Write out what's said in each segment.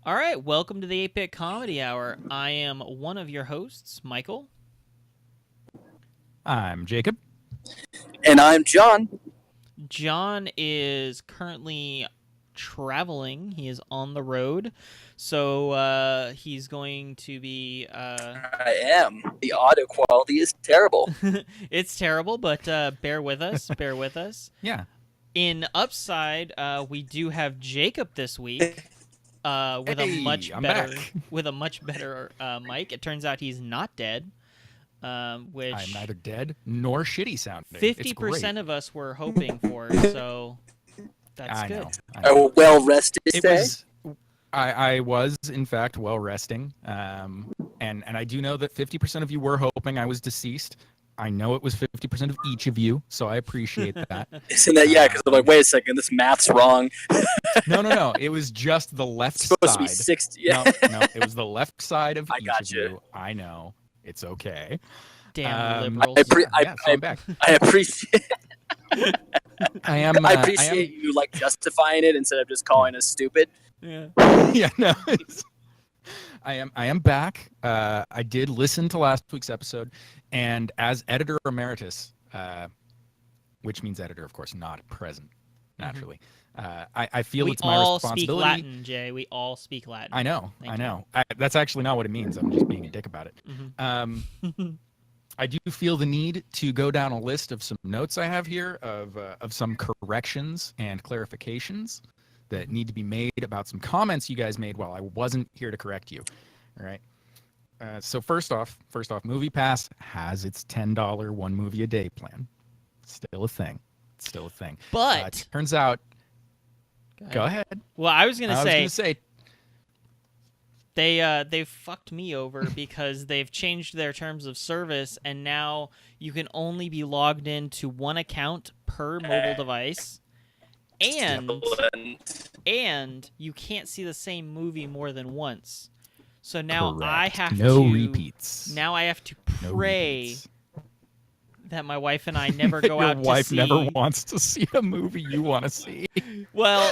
All right, welcome to the 8-Bit Comedy Hour. I am one of your hosts, Michael. I'm Jacob. And I'm John. John is currently traveling. He is on the road. So he's going to be... I am. The audio quality is terrible. It's terrible, but bear with us. Bear with us. Yeah. In Upside, we do have Jacob this week. With a much better mic. It turns out he's not dead. Which I'm neither dead nor shitty sounding. 50% of us were hoping for, so that's I good. know. A well-rested day. I was, in fact, well resting. And I do know that 50% of you were hoping I was deceased. I know it was 50% of each of you, so I appreciate that. Isn't that, yeah, because I'm like, wait a second, this math's wrong. No. It was just the left It's supposed side. to be 60. Yeah. No, it was the left side of each of you. I know. It's okay. Damn liberals. I'm back. I appreciate I appreciate you like justifying it instead of just calling us stupid. Yeah. Yeah, no. I am back. I did listen to last week's episode, and as editor emeritus, which means editor, of course, not present, naturally. I feel it's my responsibility. We all speak Latin, Jay. We all speak Latin. I know. That's actually not what it means. I'm just being a dick about it. Mm-hmm. I do feel the need to go down a list of some notes I have here of some corrections and clarifications that need to be made about some comments you guys made while I wasn't here to correct you. All right. So first off, MoviePass has its $10 one movie a day plan. Still a thing. But turns out. Go ahead. Well, I was gonna say they they fucked me over because they've changed their terms of service, and now you can only be logged into one account per mobile device. And you can't see the same movie more than once. So now Correct. I have repeats. Now I have to pray that my wife and I never go out to see. Your wife never wants to see a movie you want to see. Well,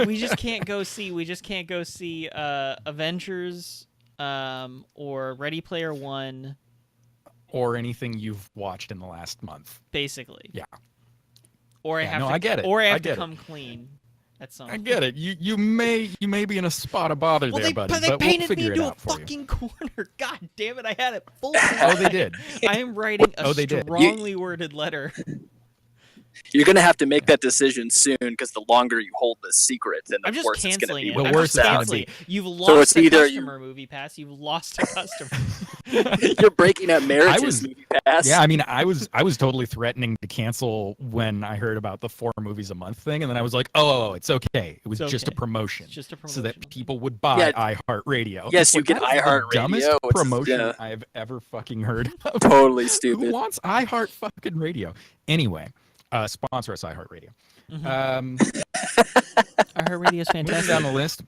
we just can't go see. We just can't go see Avengers or Ready Player One or anything you've watched in the last month. Basically. Yeah. Or I get it. Or I have to come clean at some I get it. You may be in a spot of bother there, buddy. But they we'll painted figure me into it a out for fucking corner. God damn it! I had it full. Oh, they did. I am writing a strongly worded letter. You're gonna have to make that decision soon because the longer you hold this secret, then the worse it's gonna be. The worse it's gonna be. You've lost a customer, MoviePass. You've lost a customer. You're breaking up marriages, MoviePass. Yeah, I mean, I was totally threatening to cancel when I heard about the 4 movies a month thing, and then I was like, oh, it's okay. It was just a promotion. Just a promotion. So that people would buy iHeartRadio. Yes, you get iHeartRadio. Dumbest promotion I have ever fucking heard of. Totally stupid. Who wants iHeart fucking radio? Anyway. Sponsor us, iHeartRadio. iHeartRadio is fantastic. Moving down the list.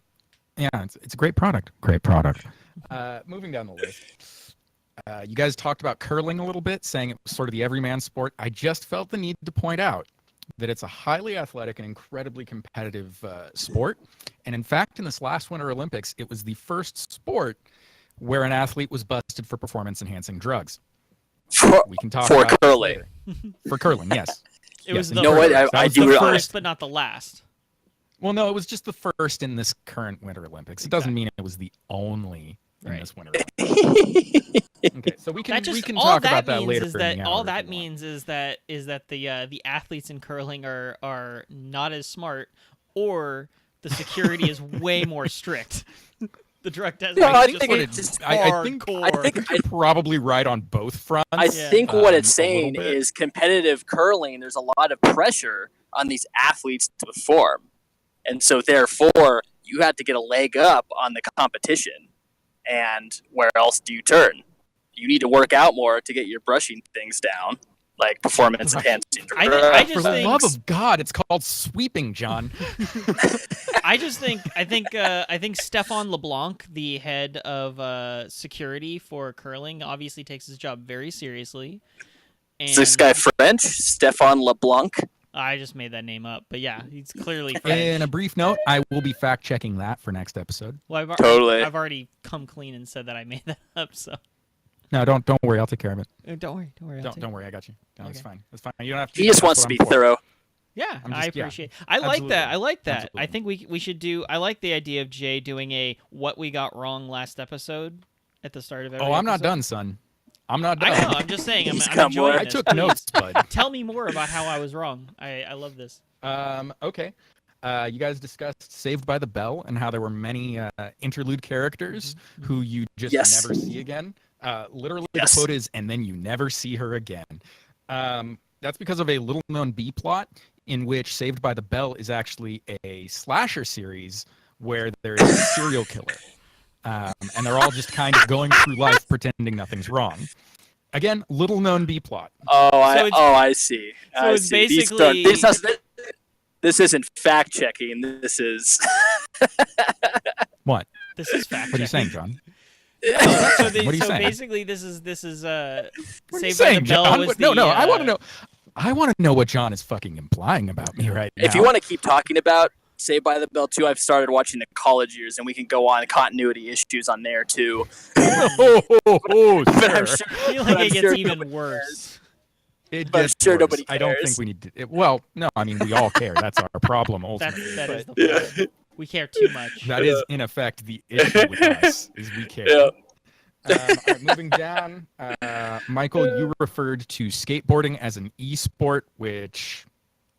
Yeah, it's a great product. Great product. Moving down the list. You guys talked about curling a little bit, saying it was sort of the everyman sport. I just felt the need to point out that it's a highly athletic and incredibly competitive sport. And in fact, in this last Winter Olympics, it was the first sport where an athlete was busted for performance-enhancing drugs. We can talk for about curling. For curling, yes. It was the first, but not the last. Well, no, it was just the first in this current Winter Olympics. It doesn't mean it was the only in this Winter Olympics. Okay, so we can talk about that later. All that means is that the athletes in curling are not as smart, or the security is way more strict. The drug test. I think you're probably right on both fronts. I think what it's saying is competitive curling, there's a lot of pressure on these athletes to perform. And so therefore, you have to get a leg up on the competition. And where else do you turn? You need to work out more to get your brushing things down. Like performance enhancing. For the love of God, it's called sweeping, John. I think Stefan LeBlanc, the head of security for curling, obviously takes his job very seriously. And is this guy French? Stefan LeBlanc? I just made that name up, but yeah, he's clearly French. In a brief note, I will be fact-checking that for next episode. Well, Totally. I've already come clean and said that I made that up, so. No, don't worry. I'll take care of it. Don't worry. Don't worry. I got you. No, Okay. It's fine. It's fine. You don't have to. He just wants to be thorough. Yeah, I'm I just- yeah, appreciate. I like that. absolutely. I like that. I Absolutely. think we should do. I like the idea of Jay doing a what we got wrong last episode at the start of every. Oh, I'm not episode. done, son. I'm not done. I know. I'm just saying. I'm He's got enjoying more. I this. took Please, notes, bud. Tell me more about how I was wrong. I love this. Okay. You guys discussed Saved by the Bell and how there were many interlude characters who you just Yes. never see again. Literally, Yes. the quote is, "And then you never see her again." That's because of a little-known B plot in which Saved by the Bell is actually a slasher series where there is a serial killer, and they're all just kind of going through life pretending nothing's wrong. Again, little-known B plot. I see. So I it's see. basically- This isn't fact checking. This is. What? This is fact. What are you saying, John? So, What are you saying? basically, this is What are you Saved by saying, the Bell John? was No, the, no. I want to know. I want to know what John is fucking implying about me right now. If you want to keep talking about Saved by the Bell too, I've started watching the college years, and we can go on continuity issues on there too. oh, But I'm sure. sure, I feel but like I'm it gets sure even nobody worse. It But I'm gets sure worse. nobody I don't cares. think we need to. Well, no. I mean, we all care. That's our problem ultimately. That is but the point. We care too much. that is in effect the issue with us is we care. Yeah. All right, moving down, Michael, you referred to skateboarding as an e-sport, which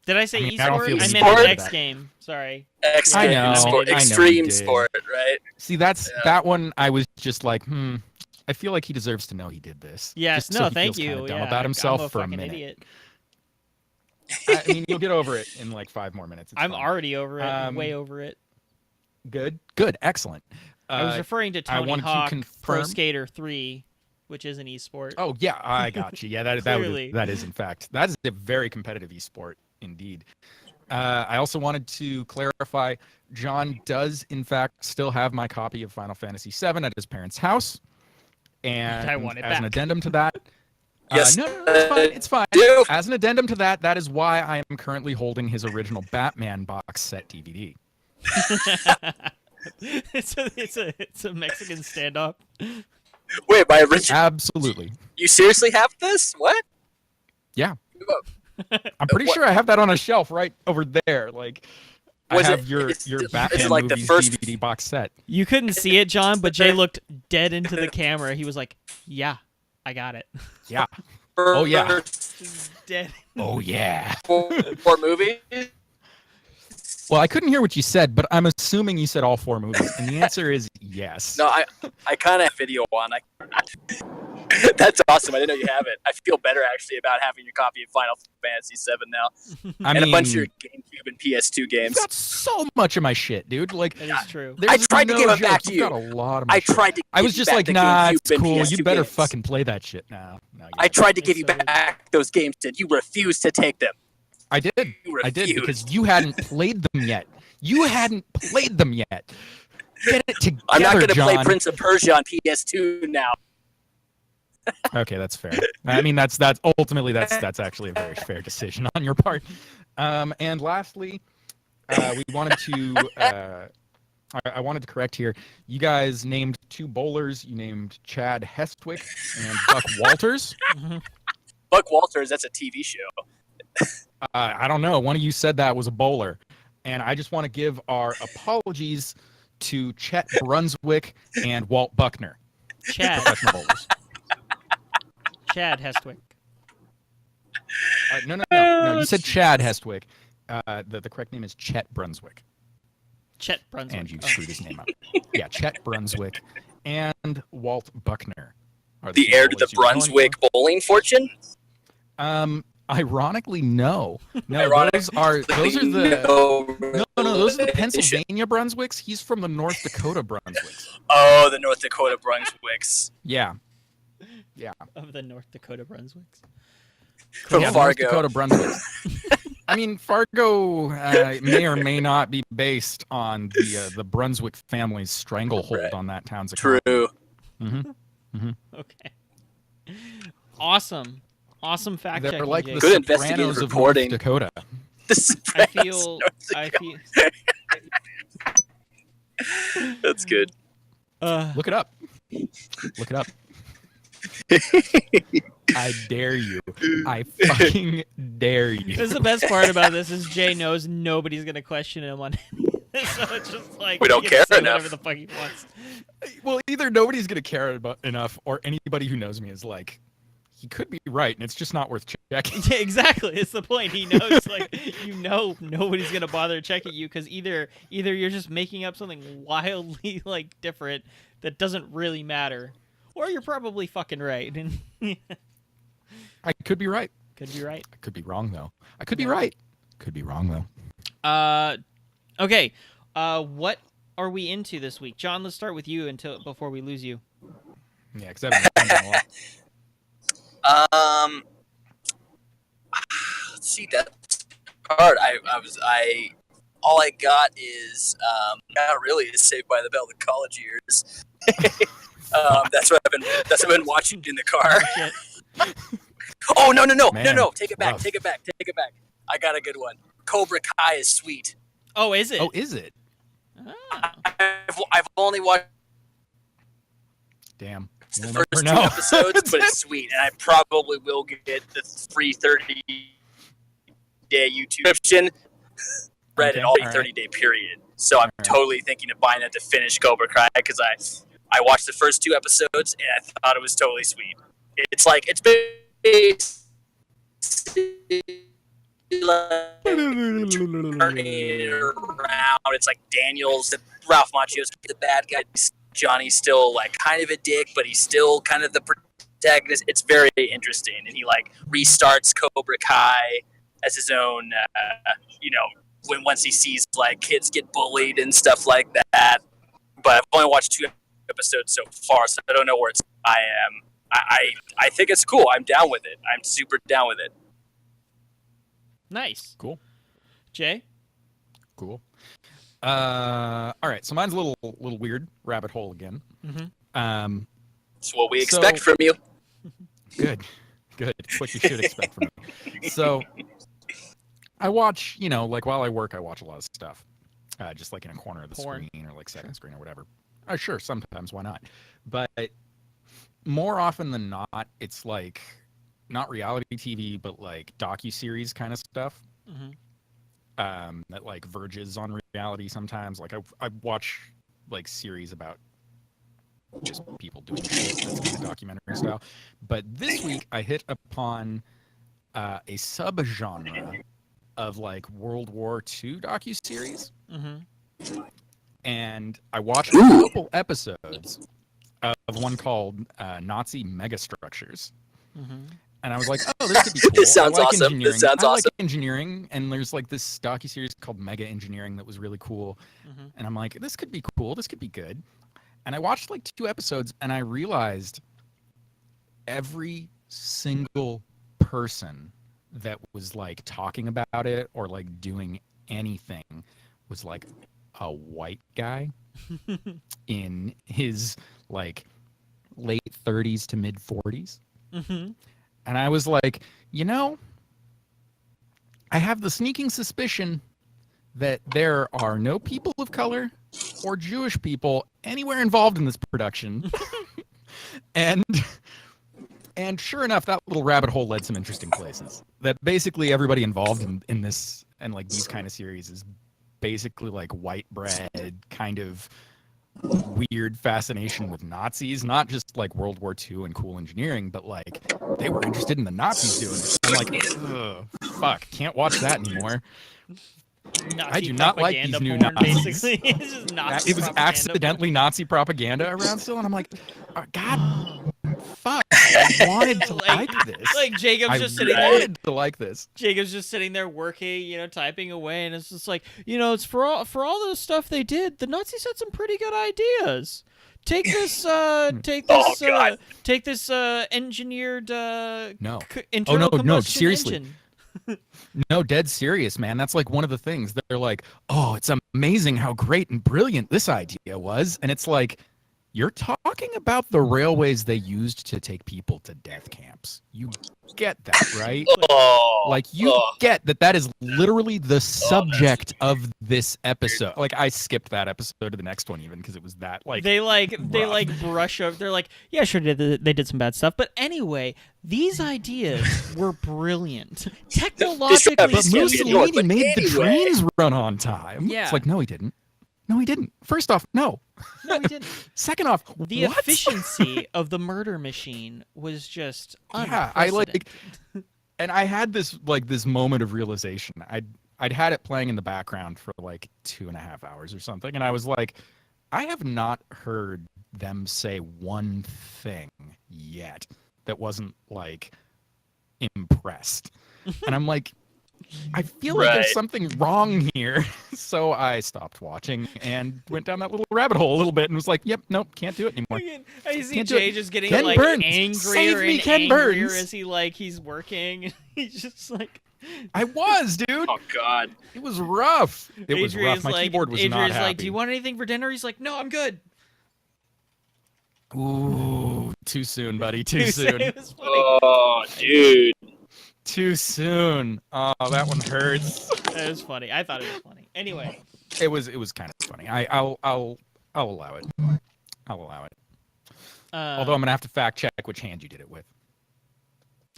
Did I say I mean, I don't eSport? feel I the meant sport. an X game. Sorry. I know, Sport, I know you extreme did. sport, right? see that one. I was just like, I feel like he deserves to know he did this. Yes. just so No. he Thank feels kinda you. dumb Yeah, about himself I'm a for a fucking minute. idiot. I mean, you'll get over it in like 5 more minutes. It's I'm fine. already over it. Way Um, over it. Good, excellent. I was referring to I Tony wanted to Hawk Pro confirm- Skater 3, which is an esport. Oh yeah, I got you. Yeah, Clearly. that is in fact that is a very competitive esport indeed. I also wanted to clarify, John does in fact still have my copy of Final Fantasy VII at his parents' house, and I want it as an back. addendum to that. Yes. No, it's fine. It's fine. Do. As an addendum to that, that is why I am currently holding his original Batman box set DVD. it's a Mexican standoff. Wait, my original. Absolutely. You seriously have this? What? Yeah. I'm pretty sure I have that on a shelf right over there. Like, Was I it- have your is Batman it like the movies first- DVD box set. You couldn't see it, John, but Jay looked dead into the camera. He was like, "Yeah, I got it." Yeah. Oh, yeah. First Dead. Oh yeah. four movies? Well, I couldn't hear what you said, but I'm assuming you said all 4 movies, and the answer is yes. No, I kind of have video on. That's awesome. I didn't know you have it. I feel better actually about having your copy of Final Fantasy VII now, I and mean, a bunch of your GameCube and PS2 games. you've got so much of my shit, dude. Like, That is true. there's I tried to no give it joke. back to You've you. got a lot of my I shit. tried to. I was give you just back like, the nah, GameCube it's and cool. PS2 You better games. fucking play that shit now. No, I tried to It's give you so good. back those games, and you refused to take them. I did. You I did refused. because you hadn't played them yet. You hadn't played them yet. Get it together, I'm not going to play John. Prince of Persia on PS2 now. Okay, that's fair. I mean, that's ultimately that's actually a very fair decision on your part. And lastly, we wanted to. I wanted to correct here. You guys named 2 bowlers. You named Chad Hestwick and Buck Walters. Buck Walters, that's a TV show. I don't know. One of you said that was a bowler, and I just want to give our apologies to Chet Brunswick and Walt Buckner, Chad. professional bowlers. Chad Hestwick. No. You said Chad Hestwick. The correct name is Chet Brunswick, Chet Brunswick. and you Oh. screwed his name up. Yeah, Chet Brunswick and Walt Buckner are The two heir to the bowlers you were going Brunswick bowling fortune? for. Ironically, no. No, Ironically, those are the no. those are the Pennsylvania Brunswicks. He's from the North Dakota Brunswicks. Oh, the North Dakota Brunswicks. Yeah. Of the North Dakota Brunswicks. From Yeah, the North Fargo. Dakota Brunswicks. I mean, Fargo may or may not be based on the Brunswick family's stranglehold Right. on that town's economy. True. Mm-hmm. Okay. Awesome fact They're checking. like Jake. the Good Sopranos investigative of North reporting. Dakota. I feel. That's good. Look it up. Look it up. I dare you. I fucking dare you. This is the best part about this is Jay knows nobody's gonna question him on it. So it's just like we don't care say enough. Whatever the fuck he wants. Well, either nobody's gonna care about enough, or anybody who knows me is like, he could be right, and it's just not worth checking. Yeah, exactly. It's the point. He knows, like, nobody's gonna bother checking you because either you're just making up something wildly like different that doesn't really matter, or you're probably fucking right. I could be right. Could be right. I could be wrong though. I could be right. Could be wrong though. Okay. What are we into this week, John? Let's start with you before we lose you. Yeah, because I've been thinking a lot. Let's see that part. All I got is not really is Saved by the Bell, the college years. That's what I've been watching in the car. Oh no! Man, no! Take it back! rough. Take it back! I got a good one. Cobra Kai is sweet. Oh, is it? Oh, is it? Ah. I've only watched Damn. the We'll first never 2 know. episodes, but it's sweet, and I probably will get the free 30-day YouTube subscription. Read it all 30-day period. So I'm totally thinking of buying it to finish Cobra Kai because I watched the first 2 episodes and I thought it was totally sweet. It's like it's based turning around. It's like Daniel's, Ralph Macchio's the bad guy. Johnny's still like kind of a dick, but he's still kind of the protagonist. It's very interesting, and he like restarts Cobra Kai as his own. Once he sees like kids get bullied and stuff like that. But I've only watched 2 episodes so far, so I don't know where I am. I think it's cool. I'm down with it. I'm super down with it. Nice. Cool. Jay? Cool. All right, so mine's a little weird. Rabbit hole again. Mm-hmm. It's what we expect from you. Good. It's what you should expect from me. So I watch, like while I work, I watch a lot of stuff. Just like in a corner of the screen or like second screen or whatever. Sure, sometimes, why not? But more often than not, it's like not reality TV, but like docuseries kind of stuff. Mm-hmm. That like verges on reality sometimes. Like I watch like series about just people doing shit that's kind of documentary style. But this week I hit upon a subgenre of like World War II docuseries. Mm-hmm. And I watched a couple episodes of one called Nazi Megastructures. Mm-hmm. And I was like, oh, this could be cool. This sounds I like awesome. Engineering. This sounds I like awesome. engineering, and there's like this docuseries called Mega Engineering that was really cool. Mm-hmm. And I'm like, this could be cool. This could be good. And I watched like 2 episodes, and I realized every single person that was like talking about it or like doing anything was like a white guy in his like late 30s to mid 40s. Mm-hmm. And I was like, I have the sneaking suspicion that there are no people of color or Jewish people anywhere involved in this production. and sure enough, that little rabbit hole led some interesting places. That basically everybody involved in this and like these kind of series is basically like white bread kind of weird fascination with Nazis, not just like World War II and cool engineering, but like they were interested in the Nazis doing it. I'm like, ugh, fuck, can't watch that anymore. I do not like these new Nazis. Basically. It's just Nazi It was propaganda accidentally Nazi propaganda around still, and I'm like, God, fuck, I wanted to like this. Like Jacob's just sitting I there. wanted to like this. Jacob's just sitting there working, typing away, and it's just like, it's for all the stuff they did. The Nazis had some pretty good ideas. Take this, take this engineered No. internal combustion seriously. engine. No, dead serious, man. That's like one of the things. They're like, oh, it's amazing how great and brilliant this idea was. And it's like, You're talking about the railways they used to take people to death camps. You get that, right? Like, you get that is literally the subject of this episode. Like, I skipped that episode to the next one even because it was that, like, they rough. brush over. They're like, yeah, sure, they did some bad stuff, but anyway, these ideas were brilliant, technologically But speaking. Mussolini made the trains run on time. Yeah. It's like, no, he didn't. No, he didn't. First off, no. No, he didn't. Second off, The what? efficiency of the murder machine was just Yeah, unprecedented. and I had this moment of realization. I'd had it playing in the background for like 2.5 hours or something, and I was like, I have not heard them say one thing yet that wasn't like impressed. And I'm like, I feel like there's something wrong here. So I stopped watching and went down that little rabbit hole a little bit and was like, yep, nope, can't do it anymore. I see Can't do Jay it. just getting Ken like Burns. angrier Save me, and Ken angrier Burns. as he's working. He's just like, I was, dude. Oh God. It was rough. It was rough. My keyboard was not Adrian's happy. like, do you want anything for dinner? He's like, no, I'm good. Ooh, too soon, buddy. Too It soon. was funny. Oh, dude. Too soon. Oh, that one hurts. It was funny. I thought it was funny. Anyway, It was kind of funny. I'll allow it. I'll allow it. Although I'm gonna have to fact check which hand you did it with.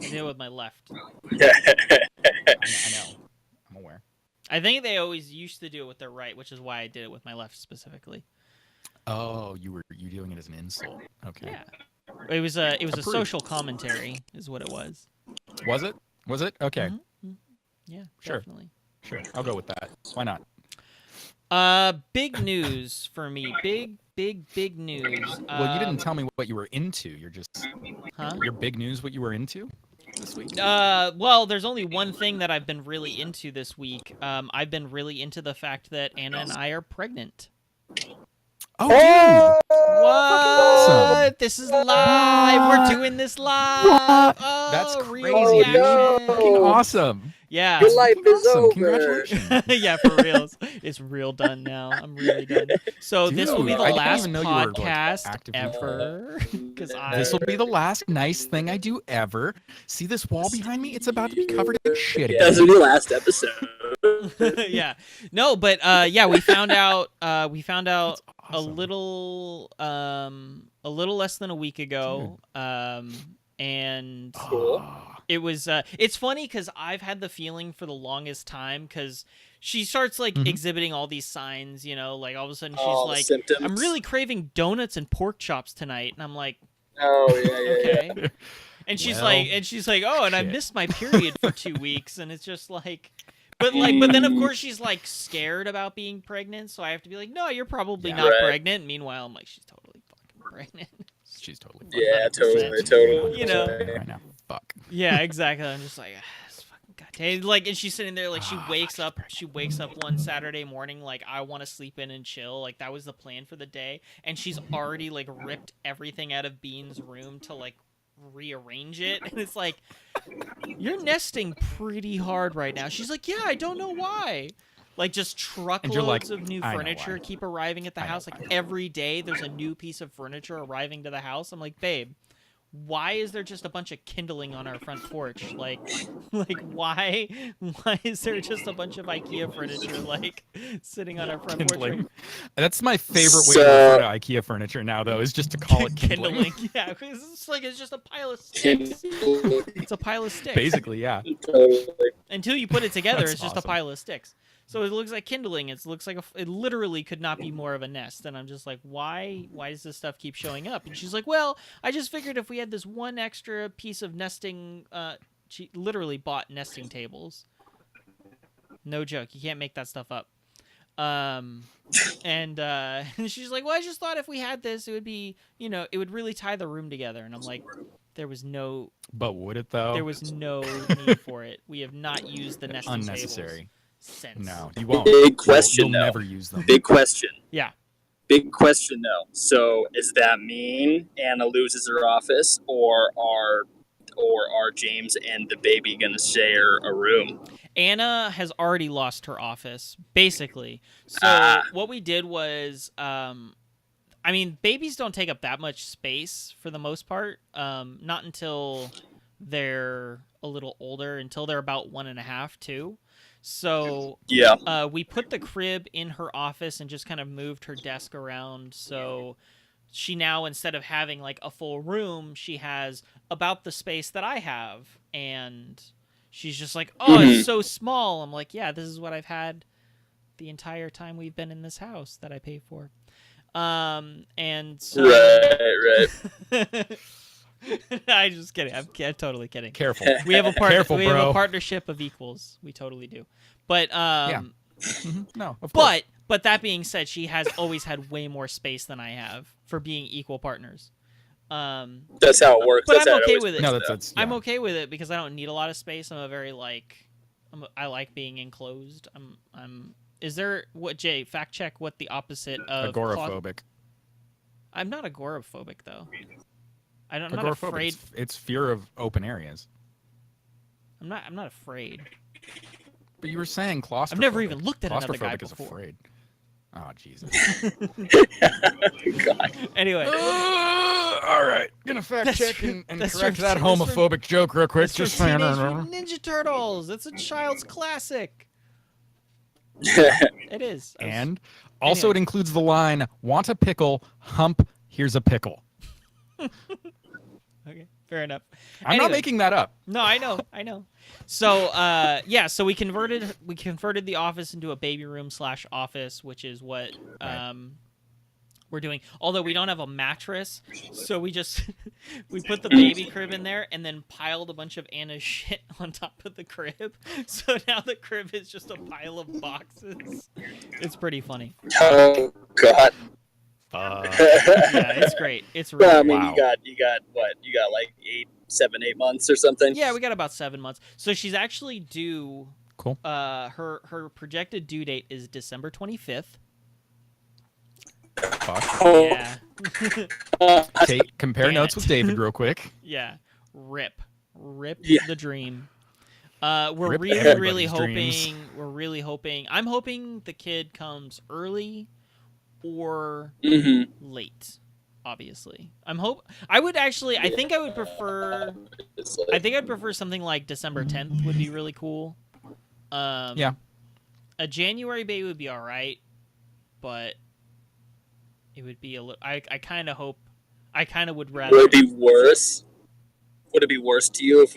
I did it with my left. I know. I'm aware. I think they always used to do it with their right, which is why I did it with my left specifically. Oh, you doing it as an insult. Okay. Yeah, it was a Approved. social commentary, is what it was. Was it? Was it? Okay. Mhm. Yeah, Sure. definitely. Sure. I'll go with that. Why not? Big news for me. Big news. Well, you didn't tell me what you were into. You're just Huh? your big news. What you were into this week? Well, there's only one thing that I've been really into this week. I've been really into the fact that Anna and I are pregnant. Oh, dude. What? awesome. This is live. We're doing this live. What? Oh, That's real crazy, dude. reaction. Fucking awesome. Yeah. Your life Fucking is awesome. over. Congratulations. Yeah, for real. It's real done now. I'm really done. So this will be Dude, the I didn't last even know you were, like, podcast actively- ever. Because This will be the last nice thing I do ever. See this wall behind me? It's about to be covered in shit again. That's the last episode. yeah. No, but yeah, we found out That's a awesome. little less than a week ago. And Cool. Ah. it was it's funny because I've had the feeling for the longest time because she starts like Mhm. exhibiting all these signs, you know, like all of a sudden she's All the like, symptoms. I'm really craving donuts and pork chops tonight, and I'm like, Oh yeah. okay. And she's Well, like, oh, and I shit. missed my period for 2 weeks, and it's just like, but then of course she's like scared about being pregnant, so I have to be like, no, you're probably Yeah. not Right. pregnant. Meanwhile, I'm like, she's totally fucking pregnant. She's totally Yeah, 100%. totally. You know. right now. Fuck. Yeah, exactly. I'm just like, this fucking goddamn. Like, and she's sitting there, like, she Ah, wakes fuck, up. She wakes up one Saturday morning, like, I want to sleep in and chill. Like, that was the plan for the day. And she's already like ripped everything out of Bean's room to like rearrange it. And it's like, you're nesting pretty hard right now. She's like, yeah, I don't know why. Like, just truckloads you're like, of new I know furniture why. keep arriving at the I know house. why. Like, every day there's a new piece of furniture arriving to the house. I'm like, babe, why is there just a bunch of kindling on our front porch? Like why is there just a bunch of IKEA furniture like sitting on our front porch? Kindling. That's my favorite way So- to refer to IKEA furniture now, though, is just to call it kindling. Yeah, 'cause it's just a pile of sticks. Totally. It's a pile of sticks. Basically, yeah. Until you put it together, That's it's just a awesome. pile of sticks. So it looks like kindling. It looks like it literally could not be more of a nest. And I'm just like, why does this stuff keep showing up? And she's like, well, I just figured if we had this one extra piece of nesting, she literally bought nesting tables. No joke. You can't make that stuff up. And she's like, well, I just thought if we had this, it would be, you know, it would really tie the room together. And I'm like, there was no Though? There was no need for it. We have not used the nesting Unnecessary. tables since. No, you won't. Big question, You'll though. never use them. Big question. Yeah. Big question though. So does that mean Anna loses her office, or are James and the baby gonna share a room? Anna has already lost her office, basically. So Ah. what we did was I mean, babies don't take up that much space for the most part. Not until they're a little older, until they're about 1.5, 2. So Yeah. we put the crib in her office and just kind of moved her desk around. So she now, instead of having like a full room, she has about the space that I have. And she's just like, oh, it's so small. I'm like, yeah, this is what I've had the entire time we've been in this house that I pay for. And so Right. I'm just kidding. I'm totally kidding. Careful. We have a Careful, we have a bro. partnership of equals. We totally do. But No, of course. but that being said, she has always had way more space than I have for being equal partners. That's how it works. But That's I'm how it okay always with it. No, that's I'm yeah. okay with it because I don't need a lot of space. I'm a very I like being enclosed. Is there what Jay fact check what the opposite of Agoraphobic. I'm not agoraphobic though. I'm not Agoraphobic. afraid. It's fear of open areas. I'm not afraid. But you were saying claustrophobic. I've never even looked at another guy Claustrophobic is before. afraid. Oh Jesus. God. Anyway, all right. Gonna fact That's check from- and that's correct from- that that's from- homophobic joke real quick. it's from Just saying. Teenage Mutant Ninja Turtles. It's a child's classic. Yeah. It is. And also, Anyway. it includes the line, "Want a pickle? Hump. Here's a pickle." Okay, fair enough. I'm not making that up. No, I know. So, so we converted the office into a baby room / office, which is what we're doing. Although we don't have a mattress, so we just we put the baby crib in there and then piled a bunch of Anna's shit on top of the crib. So now the crib is just a pile of boxes. It's pretty funny. Oh God. Yeah, it's great. It's really Well, I mean, Wow. you got what? You got like 8 months or something. Yeah, we got about 7 months. So she's actually due. Cool. Her projected due date is December 25th. Fuck. Oh, Yeah. Compare Damn notes it. with David real quick. Yeah. Rip Yeah. the dream. We're Rip really everybody's hoping. dreams. We're really hoping. I'm hoping the kid comes early or late. Obviously, I would actually. I think I would prefer. It's like, I think I'd prefer something like December 10th would be really cool. Yeah. A January baby would be all right, but it would be a little. I kind of hope. I kind of would rather. would it be worse? Would it be worse to you if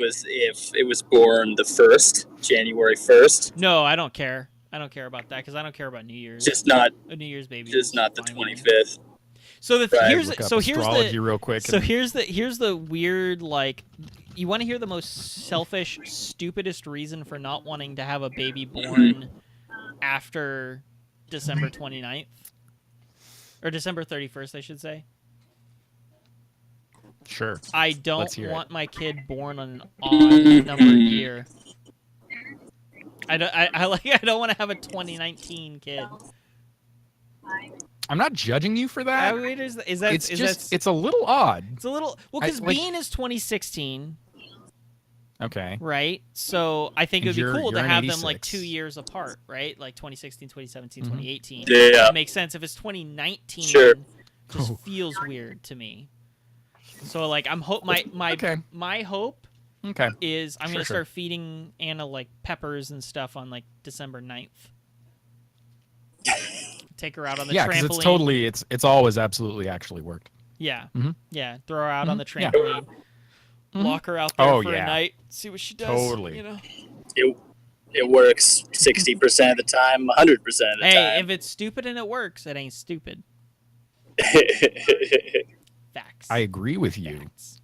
it was born the 1st, January 1st? No, I don't care. I don't care about that because I don't care about New Year's. Just not A New Year's baby. just is not the fine with me. 25th. So the Right. here's Look up so here's astrology the real quick. so here's the weird like. You want to hear the most selfish, stupidest reason for not wanting to have a baby born after December 29th? Or December 31st, I should say. Sure. I Let's don't hear want my kid born on an odd numbered year. I don't want to have a 2019 kid. I'm not judging you for that. It's a little odd. It's a little well because like- Bean is 2016, Okay. right? So I think it would And be cool to you're in have them like 86. 2 years apart, right? Like 2016, 2017, 2018. Yeah. It makes sense. If it's 2019, Sure. just Oh. feels weird to me. So like my Okay. my hope Okay. is I'm Sure, gonna sure. start feeding Anna like peppers and stuff on like December 9th. Take her out on the Yeah, trampoline. because it's always absolutely actually worked. Yeah. Mhm. Yeah. Throw her out on the Yeah. trampoline. Mhm. Lock her out there Oh, for yeah. a night. See what she does. Totally. You know. It works 60% of the time, 100% of the Hey, if time. it's stupid and it works, it ain't stupid. Facts. I agree with you. Facts.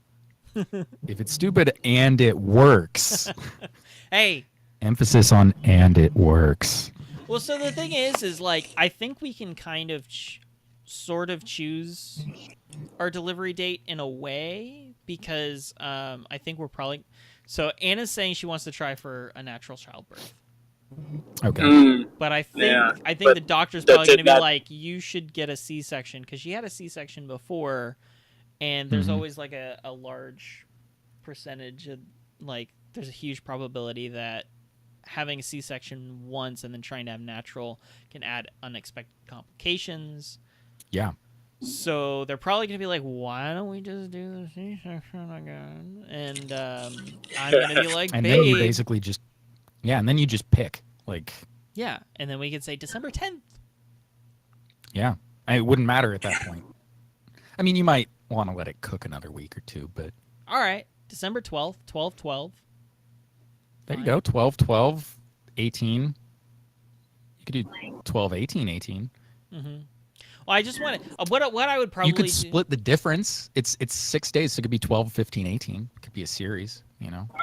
If it's stupid and it works. Hey. Emphasis on and it works. Well, so the thing is like I think we can kind of sort of choose our delivery date in a way because I think we're probably. So Anna's saying she wants to try for a natural childbirth, Okay. but I think Yeah, the doctor's that's probably going to be not- like, you should get a C-section because she had a C-section before, and there's Mhm. always like a large percentage of like there's a huge probability that having a C-section once and then trying to have natural can add unexpected complications. Yeah. So they're probably gonna be like, "Why don't we just do the C-section again?" And I'm gonna be like, And "Babe." then you basically just, and then you just pick. Like, yeah, and then we could say December 10th. yeah, it wouldn't matter at that point. I mean, you might want to let it cook another week or two, but All right, December 12th, 12/12. there you go. 12, 12, 18. You could do 12, 18, 18. Mm-hmm. Well, I just want to. What I would probably You could split the difference. It's 6 days, so it could be 12, 15, 18. It could be a series,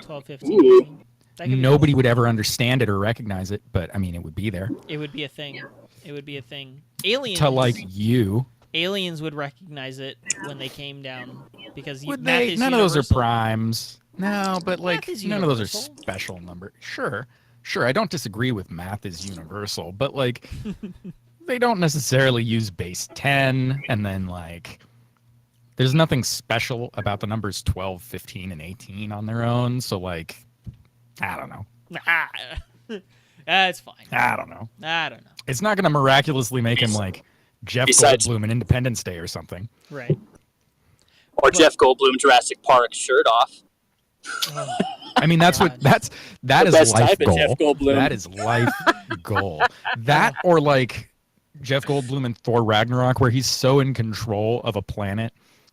12, 15, 18. That could be Nobody cool. would ever understand it or recognize it, but I mean, it would be there. It would be a thing. It would be a thing. Aliens. To like you. Aliens would recognize it when they came down because Would math they? is None of those are universal. primes. No, but like Math is none of those are universal. special number. Sure. I don't disagree with math is universal, but like they don't necessarily use base 10, and then like there's nothing special about the numbers 12, 15, and 18 on their own. So like, I don't know. That's fine. I don't know. I don't know. It's not going to miraculously make him like Jeff Besides- Goldblum in Independence Day or something. Right. Or Jeff Goldblum Jurassic Park shirt off. Oh, I mean, that The is best life type of goal. Jeff Goldblum. That is life goal. That or like Jeff Goldblum in Thor Ragnarok, where he's so in control of a planet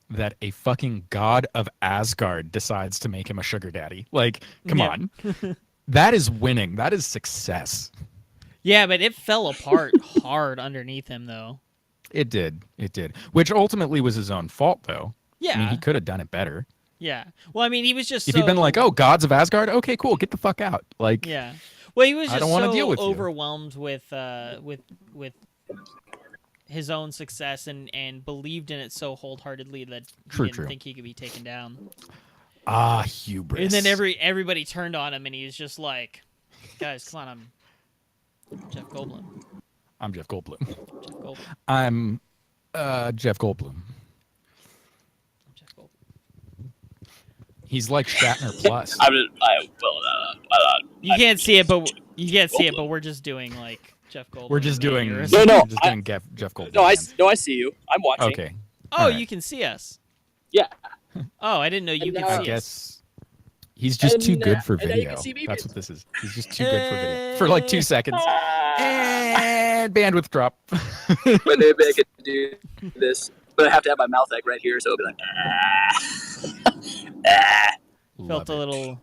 that a fucking god of Asgard decides to make him a sugar daddy. Like, come Yeah. on. That is winning. That is success. yeah, but it fell apart hard underneath him, though. It did. Which ultimately was his own fault, though. Yeah. I mean, he could have done it better. Yeah. Well, I mean, he was just If so... he'd been like, "Oh, gods of Asgard, okay, cool, get the fuck out." Like, Yeah. Well, he was I just don't wanna so deal with you. overwhelmed with his own success and believed in it so wholeheartedly that he True, didn't true. think he could be taken down. hubris. And then everybody turned on him, and he was just like, "Guys, come on, I'm Jeff Goldblum. I'm Jeff Goldblum. Jeff Goldblum. I'm Jeff Goldblum. I'm Jeff Goldblum." He's like Shatner plus. You can't see it, but we're just doing like Jeff Goldblum. We're just doing. mannerisms. No, we're just doing Jeff Goldblum. No, I see you. I'm watching. Okay. Oh, All right. you can see us. Yeah. Oh, I didn't know you And could now- see I us. guess he's just too good for and now you video. can see me, That's bitch. what this is. He's just too good for video. For like 2 seconds. And bandwidth drop. But maybe I could do this, but I have to have my mouth like right here, so it'll be like. Felt Love a it. little.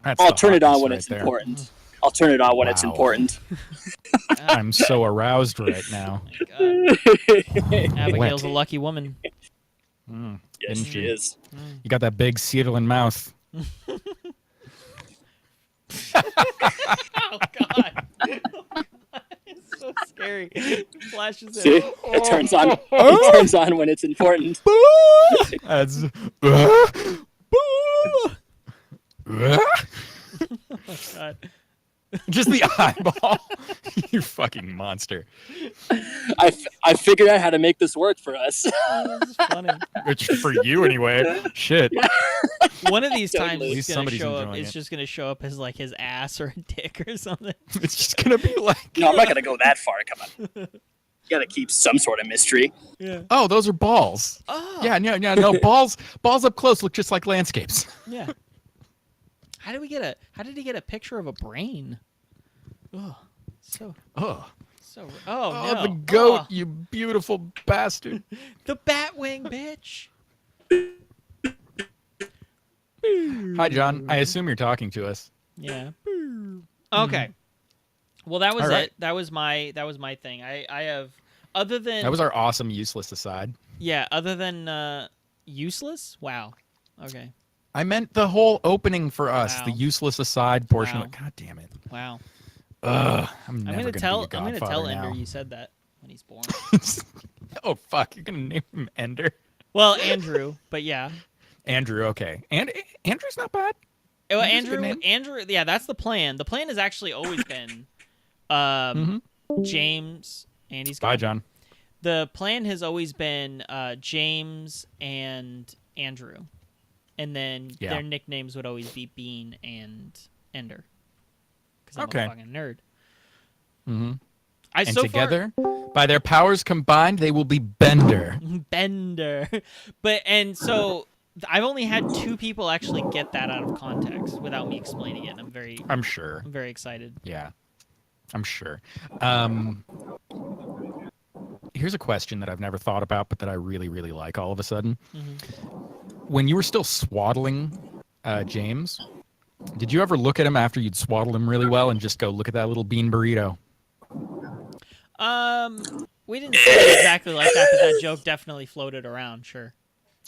That's I'll the turn it on hotness when right it's there. important. I'll turn it on when it's Wow. important. I'm so aroused right now. Abigail's a lucky woman. Mm, Yes, didn't she you? is. You got that big Seedling mouth. Oh God! It's so scary. Flashes in. See, it turns on. It turns on when it's important. That's. God. Just the eyeball. You fucking monster. I figured out how to make this work for us. This is funny. It's for you anyway. Shit. One of these times Totally. it's At least gonna somebody's show up. enjoying It's it. just gonna show up as like his ass or a dick or something. It's just gonna be like, No, I'm not gonna go that far. Come on. You gotta keep some sort of mystery. Yeah. oh, those are balls. Oh. Yeah, no, balls up close look just like landscapes. Yeah. How did he get a picture of a brain? Oh, so. Oh, Oh, oh no. the goat, Oh, you beautiful bastard. the Batwing, bitch. Hi, John. I assume you're talking to us. Yeah. Okay. Well, that was All right. it. That was my thing. I have other than That was our awesome useless aside. other than useless. Wow. Okay. I meant the whole opening for us, Wow. the useless aside portion. Wow. Of God damn it. Wow. Ugh, I'm I'm never gonna gonna tell be a I'm gonna tell godfather Ender now. you said that when he's born. Oh fuck, you're gonna name him Ender. Well, Andrew, but yeah. Andrew, okay. And Andrew's not bad. Well, Andrew's a good name. Andrew, yeah, that's the plan. The plan has actually always been James, Andy's Bye, gone. John. The plan has always been James and Andrew. And then Yeah. their nicknames would always be Bean and Ender. Because I'm Okay. a fucking nerd. Mm-hmm. And together, by their powers combined, they will be Bender. Bender. So I've only had 2 people actually get that out of context without me explaining it. I'm sure. I'm very excited. Yeah, I'm sure. Here's a question that I've never thought about, but that I really, really like all of a sudden. When you were still swaddling James, did you ever look at him after you'd swaddled him really well and just go, look at that little bean burrito? We didn't say it exactly like that, but that joke definitely floated around, sure.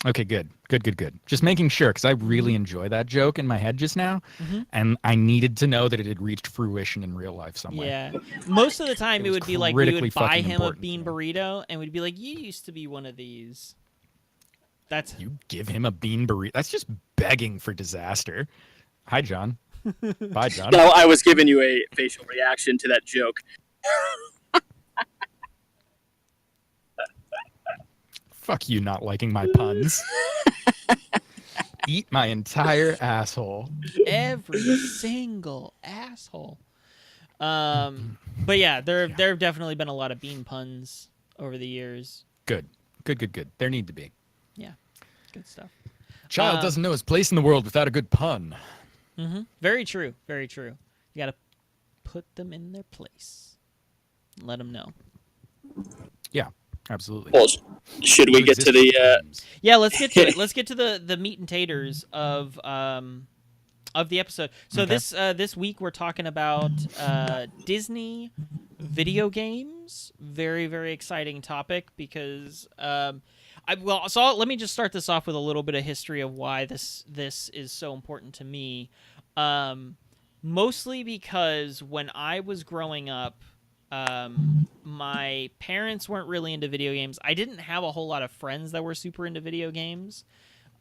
Okay, good. Just making sure, because I really enjoy that joke in my head just now, and I needed to know that it had reached fruition in real life somewhere. Yeah. Most of the time, it would be like we would buy him a bean important. burrito, and we'd be like, you used to be one of these. That's You give him a bean burrito. That's just begging for disaster. Hi, John. Bye, John. No, I was giving you a facial reaction to that joke. Fuck you not liking my puns. Eat my entire asshole. every single asshole. But yeah, there have definitely been a lot of bean puns over the years. Good. There need to be. Yeah, good stuff. Child doesn't know his place in the world without a good pun. Very true. Very true. You got to put them in their place. Let them know. Yeah, absolutely. Well, should we get to the? Yeah, let's get to it. Let's get to the meat and taters of the episode. So Okay. this week we're talking about Disney video games. Very, very exciting topic because let me just start this off with a little bit of history of why this is so important to me. Mostly because when I was growing up, my parents weren't really into video games. I didn't have a whole lot of friends that were super into video games.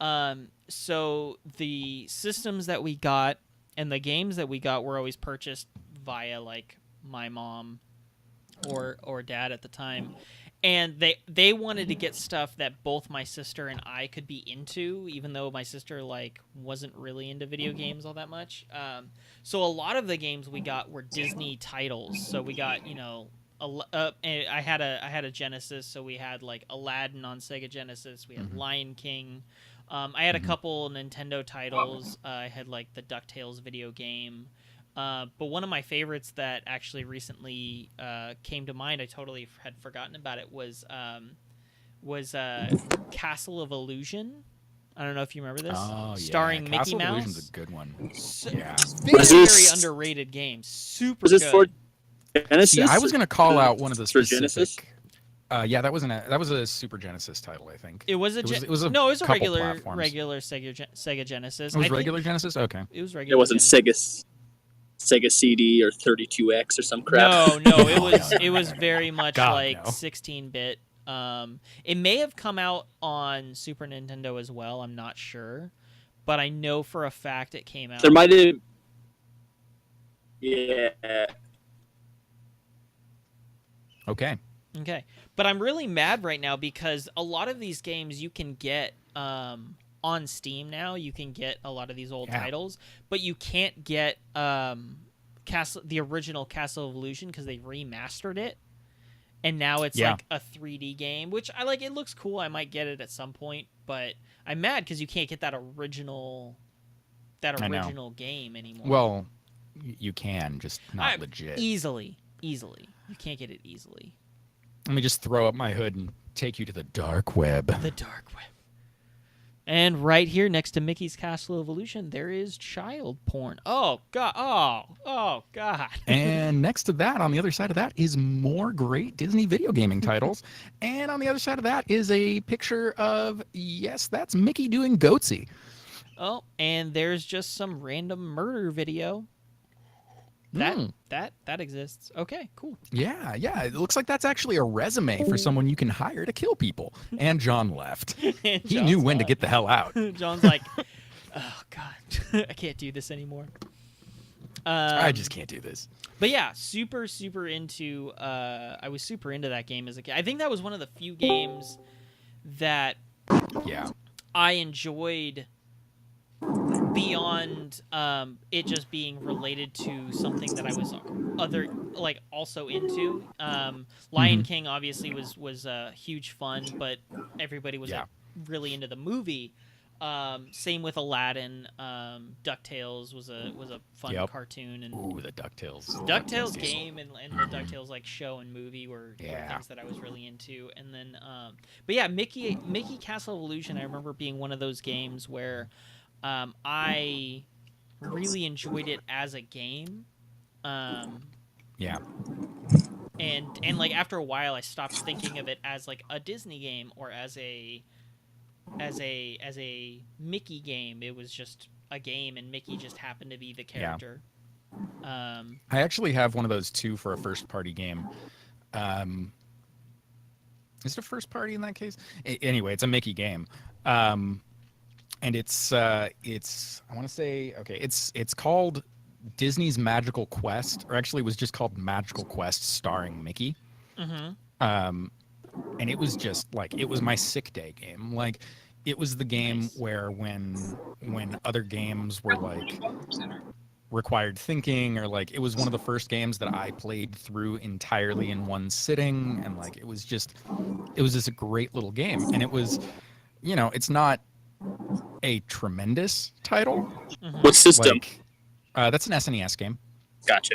So the systems that we got and the games that we got were always purchased via like my mom or dad at the time. And they wanted to get stuff that both my sister and I could be into, even though my sister like wasn't really into video games all that much. So a lot of the games we got were Disney titles. So we got, I had a Genesis, so we had like Aladdin on Sega Genesis. We had Lion King. I had a couple Nintendo titles. I had like the DuckTales video game. But one of my favorites that actually recently came to mind, I totally had forgotten about it, was Castle of Illusion. I don't know if you remember this. Oh, yeah. Starring Mickey Castle of Mouse. Illusion's a good one. Yeah. Very underrated game. Super Was this good. for Genesis? See, I was going to call out one of the for specific... Genesis. Yeah, that was a Super Genesis title, I think. It was a couple regular platforms. regular Sega Genesis. It was regular Genesis? Okay. It was regular. It wasn't Genesis. Sega CD or 32X or some crap. No, it was very much God, like no. 16-bit. It may have come out on Super Nintendo as well. I'm not sure, but I know for a fact it came out. There might have. Yeah. Okay. Okay, but I'm really mad right now because a lot of these games you can get on Steam now. You can get a lot of these old titles, but you can't get the original Castle of Illusion because they remastered it, and now it's like a 3D game, which I like. It looks cool. I might get it at some point, but I'm mad because you can't get that original game anymore. Well, you can, just not legit. Easily. You can't get it easily. Let me just throw up my hood and take you to the dark web. The dark web. And right here next to Mickey's Castle of Illusion, there is child porn. Oh, God. Oh, God. And next to that, on the other side of that, is more great Disney video gaming titles. And on the other side of that is a picture of, yes, that's Mickey doing Goatsy. Oh, and there's just some random murder video. That exists. Okay, cool. Yeah. It looks like that's actually a resume for someone you can hire to kill people. And John left. He knew when to get the hell out. John's like, oh, God. I can't do this anymore. I just can't do this. But yeah, super into... I was super into that game as a kid. I think that was one of the few games that I enjoyed beyond it just being related to something that I was also into. Lion King obviously was huge fun, but everybody was like really into the movie. Same with Aladdin. DuckTales was a fun cartoon, and ooh, the DuckTales. DuckTales game and the DuckTales like show and movie were things that I was really into. And then but yeah, Mickey Castle of Illusion, I remember being one of those games where I really enjoyed it as a game. Yeah. And like after a while I stopped thinking of it as like a Disney game or as a Mickey game. It was just a game, and Mickey just happened to be the character. I actually have one of those too for a first party game. Is it a first party in that case? Anyway, it's a Mickey game. And it's I want to say, okay, it's called Disney's Magical Quest, or actually it was just called Magical Quest starring Mickey. And it was just like, it was my sick day game. Like, it was the game where when other games were like required thinking, or like, it was one of the first games that I played through entirely in one sitting, and like, it was just a great little game. And it was, you know, it's not a tremendous title. What system? Like, that's an SNES game. Gotcha.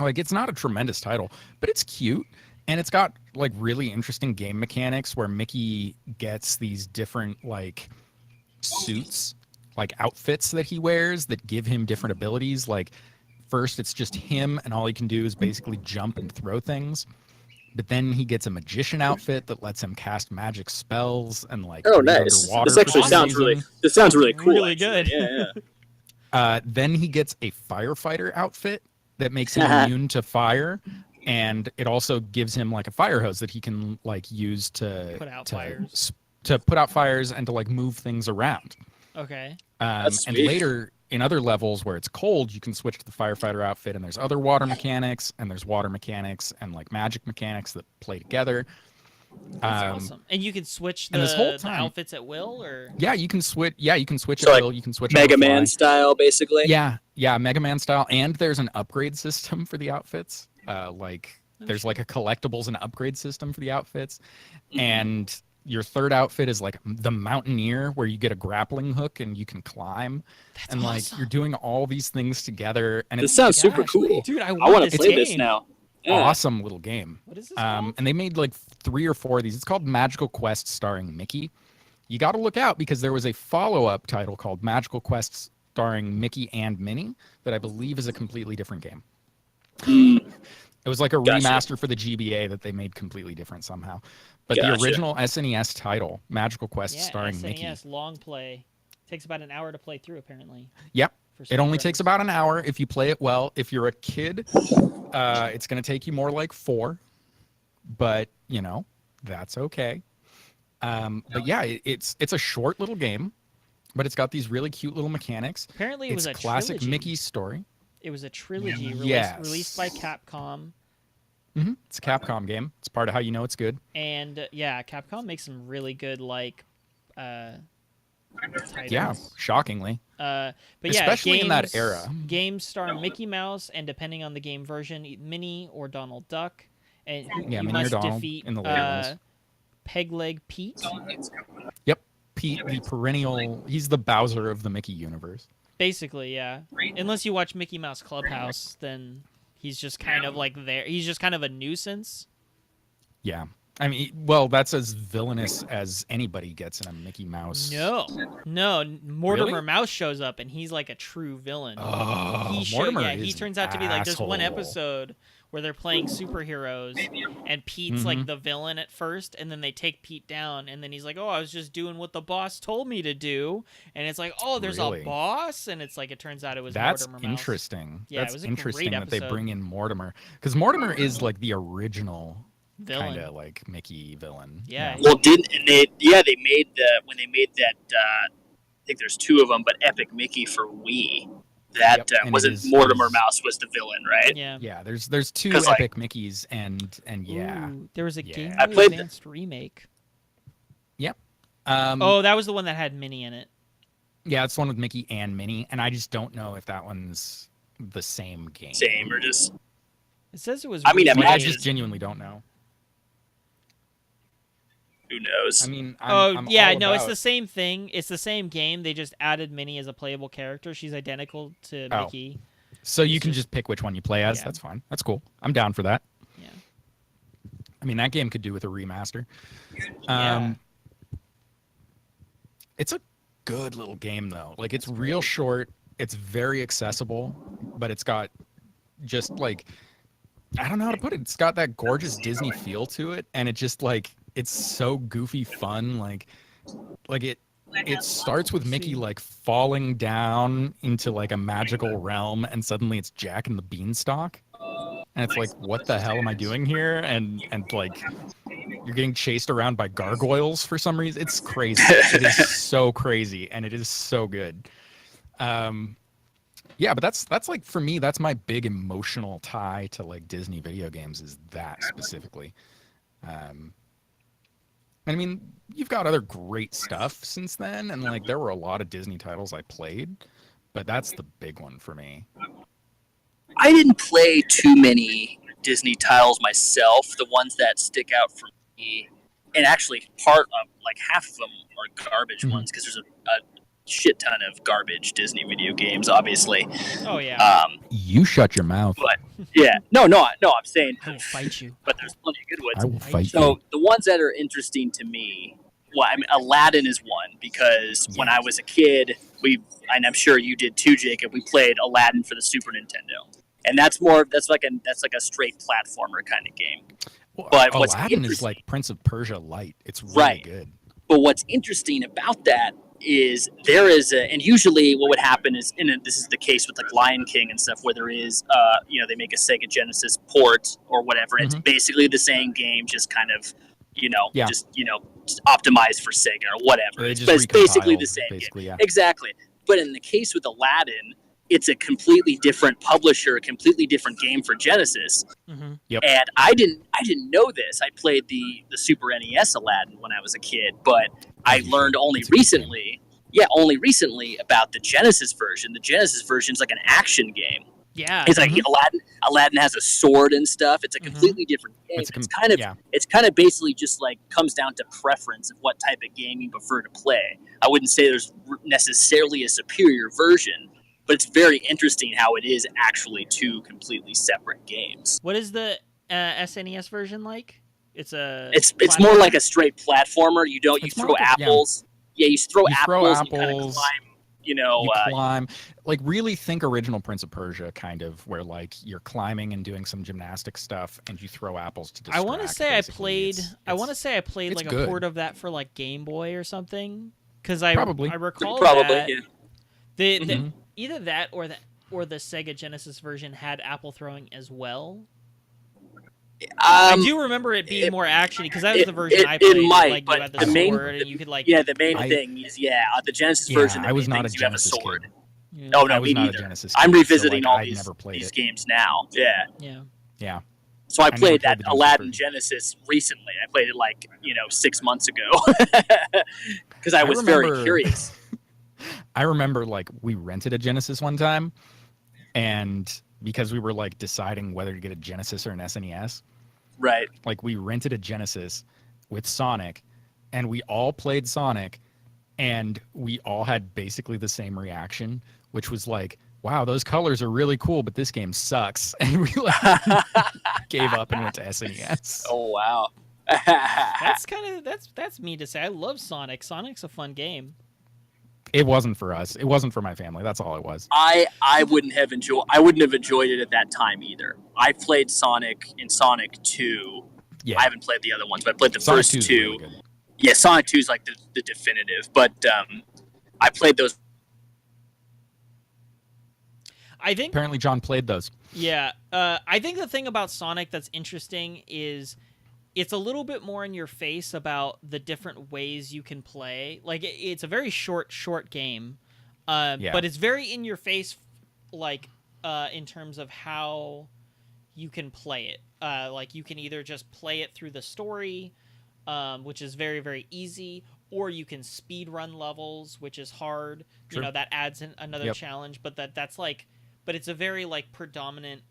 Like, it's not a tremendous title, but it's cute. And it's got like really interesting game mechanics where Mickey gets these different like suits, like outfits that he wears that give him different abilities. Like, first it's just him, and all he can do is basically jump and throw things. But then he gets a magician outfit that lets him cast magic spells and like nice. underwater. This actually sounds really cool. Really actually. good. Yeah. Then he gets a firefighter outfit that makes him immune to fire. And it also gives him like a fire hose that he can like use to put out fires. To put out fires and to like move things around. Okay. And later in other levels where it's cold, you can switch to the firefighter outfit, and there's other water mechanics, and there's water mechanics and like magic mechanics that play together. That's awesome. And you can switch the outfits at will, or you can switch. Yeah, you can switch so at like will. You can switch Mega Man style, basically. Yeah, Mega Man style. And there's an upgrade system for the outfits. There's like a collectibles and upgrade system for the outfits. And your third outfit is like the Mountaineer, where you get a grappling hook and you can climb. That's and like awesome. you're doing all these things together. And This sounds super actually cool. Dude, I want to play game. this now. Yeah. Awesome little game. What is this called? And they made like 3 or 4 of these. It's called Magical Quest starring Mickey. You got to look out, because there was a follow-up title called Magical Quest starring Mickey and Minnie that I believe is a completely different game. It was like a remaster for the GBA that they made completely different somehow. But the original SNES title, Magical Quest starring SNES, Mickey. long play. Takes about an hour to play through, apparently. Yep. It only takes about an hour if you play it well. If you're a kid, it's going to take you more like 4. But, you know, that's okay. But yeah, it's a short little game, but it's got these really cute little mechanics. Apparently it was a classic trilogy. Mickey story. It was a trilogy released by Capcom. It's a Capcom game. It's part of how you know it's good. And Capcom makes some really good titles. Yeah, shockingly. But especially in that era. Games starring Mickey Mouse, and depending on the game version, Minnie or Donald Duck. And you Minnie must or Donald defeat in the later ones. Pegleg Pete. Yep, Pete, the perennial. He's the Bowser of the Mickey universe. Basically, yeah. Unless you watch Mickey Mouse Clubhouse, then he's just kind of like there. He's just kind of a nuisance. Yeah. I mean, well, that's as villainous as anybody gets in a Mickey Mouse. No. Mortimer Really? Mouse shows up, and he's like a true villain. Oh, Mortimer he is turns out to be like, there's one asshole. episode where they're playing superheroes, and Pete's like the villain at first, and then they take Pete down, and then he's like, oh, I was just doing what the boss told me to do, and it's like, oh, there's Really? a boss, and it's like, it turns out it was That's Mortimer Mouse. interesting. Yeah, That's it was a interesting great that they episode. bring in Mortimer, because Mortimer is like the original Villain. kind of like Mickey villain. Yeah. Well, they made that. I think there's 2 of them, but Epic Mickey for Wii. That and was it it. is- Mortimer it is- Mouse was the villain, right? Yeah. Yeah, there's 2 'Cause, like- epic Mickeys and yeah. Ooh, there was a Yeah. Game I Boy played Advanced remake. Yep. Oh, that was the one that had Minnie in it. Yeah, it's the one with Mickey and Minnie, and I just don't know if that one's the same game. Same or just. It says it was. I mean, remade. Like, I just genuinely don't know. Who knows? I mean, I'm yeah, all no, it's about- the same thing. It's the same game. They just added Minnie as a playable character. She's identical to Oh. Mickey. So you it's can just- just pick which one you play as. Yeah. That's fine. That's cool. I'm down for that. Yeah. I mean, that game could do with a remaster. Yeah. It's a good little game though. Like, it's real short. It's very accessible, but it's got just like, I don't know how to put it. It's got that gorgeous Disney feel to it, and it just like, it's so goofy fun. Like it starts with Mickey like falling down into like a magical realm, and suddenly it's Jack and the Beanstalk, and it's like, what the hell am I doing here? And like, you're getting chased around by gargoyles for some reason. It's crazy. It is so crazy, and it is so good. Yeah, but that's like, for me, that's my big emotional tie to like Disney video games, is that specifically. I mean, you've got other great stuff since then, and like, there were a lot of Disney titles I played, but that's the big one for me. I didn't play too many Disney titles myself. The ones that stick out for me, and actually like half of them are garbage ones, because there's a shit ton of garbage Disney video games, obviously. Oh yeah. You shut your mouth. But yeah, no, I'm saying, I will fight you. but there's plenty of good ones. I will fight So you. the ones that are interesting to me, well, I mean, Aladdin is one, because when I was a kid, and I'm sure you did too, Jacob, we played Aladdin for the Super Nintendo, and that's like a straight platformer kind of game. Well, but what's Aladdin is interesting- like Prince of Persia light. It's really Right. good. But what's interesting about that is there is and usually what would happen is, this is the case with like Lion King and stuff, where there is, they make a Sega Genesis port or whatever. It's basically the same game, just kind of, just optimized for Sega or whatever. They It's just basically recompiled, the same basically, game. yeah. Exactly. But in the case with Aladdin, it's a completely different publisher, a completely different game for Genesis. Mm-hmm. Yep. And I didn't know this. I played the Super NES Aladdin when I was a kid, but I learned only It's a good recently. Yeah, only recently about the Genesis version. The Genesis version is like an action game. Yeah. It's like Aladdin has a sword and stuff. It's a completely different game. It's It's kind of basically just like comes down to preference of what type of game you prefer to play. I wouldn't say there's necessarily a superior version, but it's very interesting how it is actually two completely separate games. What is the SNES version like? It's more like a straight platformer. You It's throw more like a- apples. Yeah, you throw You throw apples. And you kind of apples. climb. You climb, like, really think original Prince of Persia, kind of, where like you're climbing and doing some gymnastic stuff, and you throw apples to distract. I want to say basically. I want to say I played it's like good. a port of that for like Game Boy or something, because Probably. I recall Probably. that Yeah. either that or the Sega Genesis version had apple throwing as well. I do remember it being more actiony, because that was the version I played. It might, like, but you had the the main- sword, and you could like. Yeah, the main thing is the Genesis version. The I was main not a thing is you have a Genesis sword. kid. Yeah. Oh no, I was me not a neither. Genesis I'm kid, revisiting so, all like, I'd these never played these it. games now. Yeah. Yeah. Yeah. So I never played that played the Genesis Aladdin version. Genesis recently. I played it like 6 months ago because I was very remember- curious. I remember, like, we rented a Genesis one time, and because we were like deciding whether to get a Genesis or an SNES, Right. like, we rented a Genesis with Sonic, and we all played Sonic, and we all had basically the same reaction, which was like, wow, those colors are really cool, but this game sucks. And we like gave up and went to SNES. Oh wow. That's me to say. I love Sonic. Sonic's a fun game. It wasn't for us. It wasn't for my family. That's all it was. I wouldn't have enjoyed it at that time either. I played Sonic in Sonic 2. Yeah. I haven't played the other ones, but I played the Sonic first 2 's two. really good. Yeah, Sonic 2 is like the definitive, but I played those. I think Apparently, John played those. Yeah, I think the thing about Sonic that's interesting is it's a little bit more in your face about the different ways you can play. Like, it's a very short game, but it's very in your face, like, in terms of how you can play it. Like, you can either just play it through the story, which is very, very easy, or you can speed run levels, which is hard. True. You know, that adds another Yep. challenge, but that's like, but it's a very like predominant,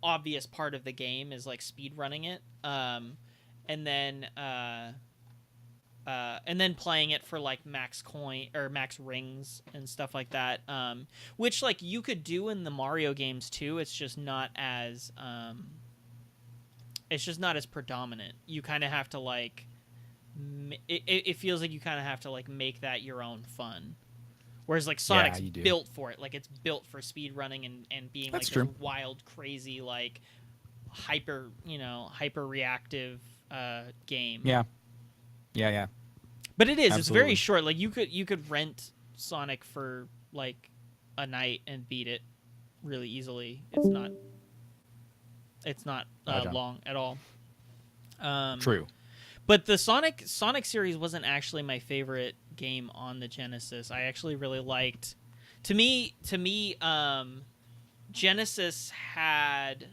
obvious part of the game is like speed running it, and then playing it for like max coin or max rings and stuff like that, which like you could do in the Mario games too. It's just not as predominant. You kind of have to like it feels like you kind of have to like make that your own fun, whereas like Sonic's you do. built for it. Like it's built for speed running and being That's like true. this wild, crazy, like hyper reactive game. Yeah. But it is. Absolutely. It's very short. Like you could rent Sonic for like a night and beat it really easily. It's not long at all. True. But the Sonic series wasn't actually my favorite game on the Genesis. I actually really liked. To me, Genesis had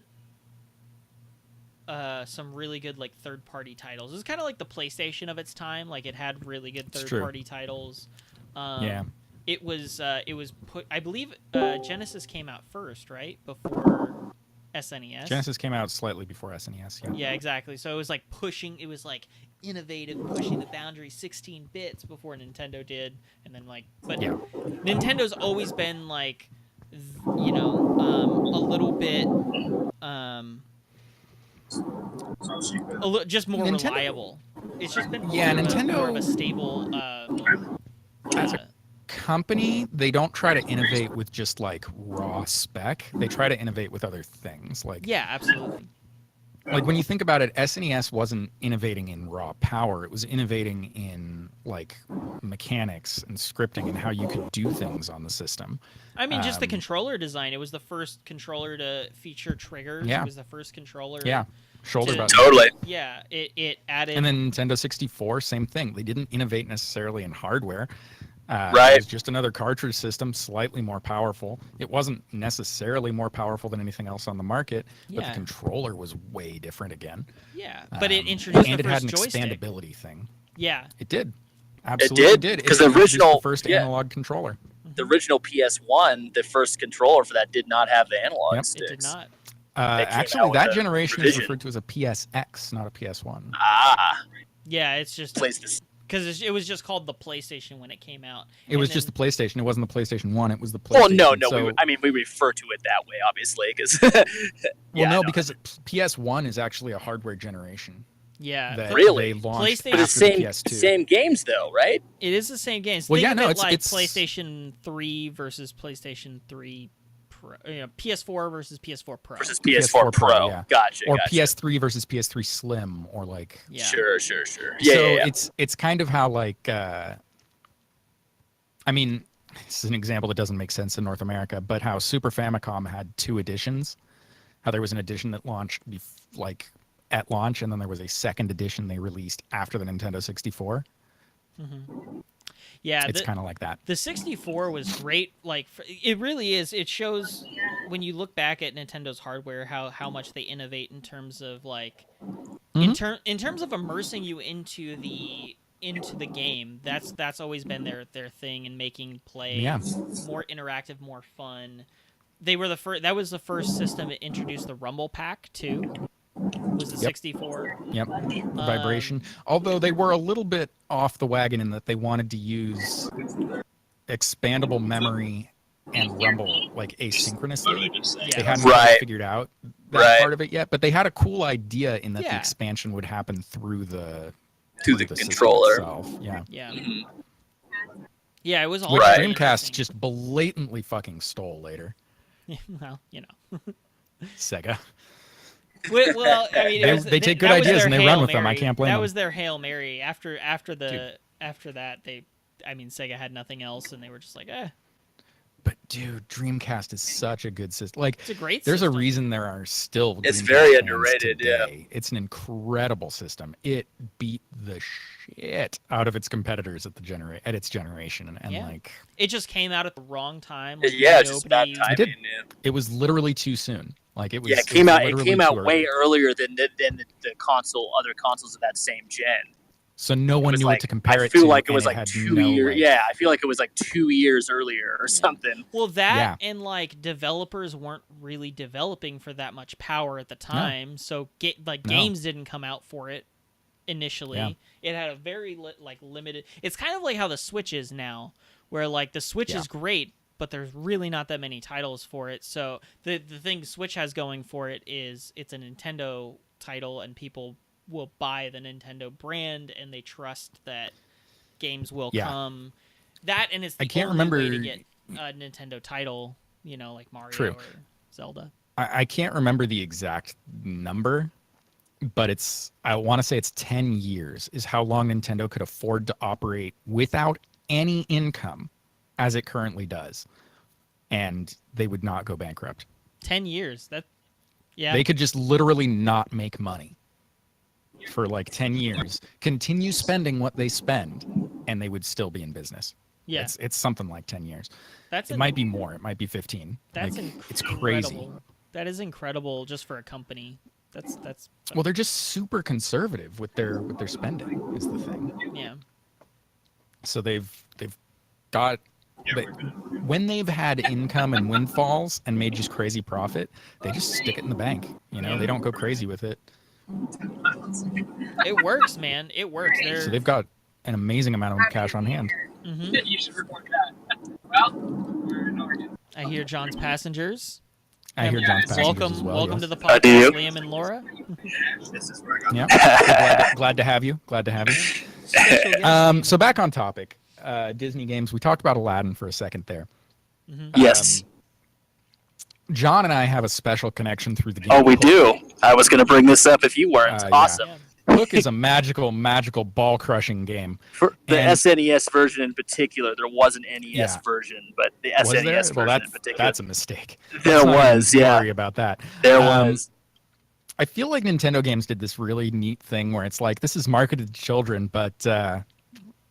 some really good like third-party titles. It was kind of like the PlayStation of its time. Like it had really good third-party titles. Yeah. It was put. I believe Genesis came out first, right, before SNES. Genesis came out slightly before SNES. Yeah. Yeah, exactly. So it was like pushing. It was like innovative, pushing the boundaries, 16 bits before Nintendo did, and then like, but Yeah. Nintendo's always been like, a little bit, just more Nintendo- reliable. It's just been Yeah, more Nintendo- of a stable. As a company, they don't try to innovate with just like raw spec. They try to innovate with other things. Yeah, absolutely. Like when you think about it, SNES wasn't innovating in raw power. It was innovating in like mechanics and scripting and how you could do things on the system. I mean, just the controller design. It was the first controller to feature triggers. Yeah. It was the first controller. Yeah. Shoulder to- button. Totally. Yeah, it added. And then Nintendo 64, same thing. They didn't innovate necessarily in hardware. Right. It was just another cartridge system, slightly more powerful. It wasn't necessarily more powerful than anything else on the market, but Yeah. the controller was way different again. Yeah, but it introduced and the it had first an joystick. expandability thing. Yeah, It did. Absolutely did, It 'cause the introduced original- the first yeah. analog controller. The original PS1, the first controller for that did not have the analog Yep. sticks. it did not. They came Actually, out with that a generation is revision. referred to as a PSX, not a PS1. Ah, Yeah, it's just plays this. because it was just called the PlayStation when it came out. It was And just the PlayStation. It wasn't the PlayStation 1. It was the PlayStation. Well, no. So, We refer to it that way, obviously, because. because PS1 is actually a hardware generation. yeah, That Really? they launched PlayStation- But after it's the PS2. same games though, right? it is the same games. Well, Think yeah, of no, it it's- like it's- PlayStation 3 versus PlayStation 3 Pro, PS4 versus PS4 Pro. Versus PS4 Pro. yeah. Gotcha. Or gotcha. PS3 versus PS3 Slim, or like. Yeah. Sure. Yeah, so yeah. it's kind of how like. I mean, this is an example that doesn't make sense in North America, but how Super Famicom had two editions. How there was an edition that launched at launch, and then there was a second edition they released after the Nintendo 64. Yeah, It's kind of like that. the 64 was great. Like it really is. It shows when you look back at Nintendo's hardware how much they innovate in terms of like in terms of immersing you into the game. That's always been their thing, and making play Yeah. more interactive, more fun. They were the first. That was the first system that introduced the Rumble Pack too. Was the 64? Yep. Vibration. Although they were a little bit off the wagon in that they wanted to use expandable memory and rumble like asynchronously. They Yeah. hadn't Right. really figured out that Right. part of it yet, but they had a cool idea in that the Yeah. expansion would happen through the To the system controller. itself. Yeah. Yeah. Mhm. Yeah, it was all Which Right. Dreamcast just blatantly fucking stole later. well, Sega. Well, I mean, They take good that was ideas their and they Hail run with them. I Mary. can't blame That them. was their Hail Mary. After that, Sega had nothing else, and they were just like, But dude, Dreamcast is such a good system. Like, it's a great there's system. a reason there are still. It's Dreamcast very fans underrated, yeah. today. It's an incredible system. It beat the shit out of its competitors at its generation, and Yeah. like It just came out at the wrong time. Like, Yeah, just bad nobody- timing. did. Yeah. it was literally too soon. Like it was. Yeah, it was came out. It literally came too out early. way earlier than the other consoles of that same gen. So no one knew like, what to compare I it feel to. like it and was like had 2 no, years. like- Yeah, I feel like it was like 2 years earlier or something. Well, that Yeah. and like developers weren't really developing for that much power at the time, so No. games didn't come out for it initially. Yeah. It had a very limited. It's kind of like how the Switch is now, where like the Switch is great, but there's really not that many titles for it. So the thing Switch has going for it is it's a Nintendo title, and people will buy the Nintendo brand, and they trust that games will come. That, and it's the I can't only way remember- to get a Nintendo title, like Mario True. or Zelda. I can't remember the exact number, but I want to say it's 10 years is how long Nintendo could afford to operate without any income as it currently does. And they would not go bankrupt. 10 years. Yeah. They could just literally not make money for like 10 years, continue spending what they spend, and they would still be in business. Yeah. It's something like 10 years. That's It might be more. It might be 15. That's Like, incredible. it's crazy. That is incredible just for a company. That's Well, they're just super conservative with their spending is the thing. yeah. So they've got when they've had income and windfalls and made just crazy profit, they just stick it in the bank. They don't go crazy with it. It works, man. It works. So they've got an amazing amount of cash on hand. You should record that. Well, we're good. I hear John's passengers. I hear John's passengers Welcome, as well. welcome yes. to the podcast, do you? Liam and Laura. Yeah, glad to have you. Glad to have you. Special guest. So back on topic, Disney games. We talked about Aladdin for a second there. Yes. John and I have a special connection through the game. Oh, we do. I was going to bring this up if you weren't. Yeah. Awesome. Hook is a magical ball crushing game. For the And- SNES version in particular, there was an NES Yeah. version, but the Was there? SNES Well, version in particular, that's a mistake. there Let's not even was. Yeah, worry about that. there Um, was. I feel like Nintendo games did this really neat thing where it's like, this is marketed to children, but I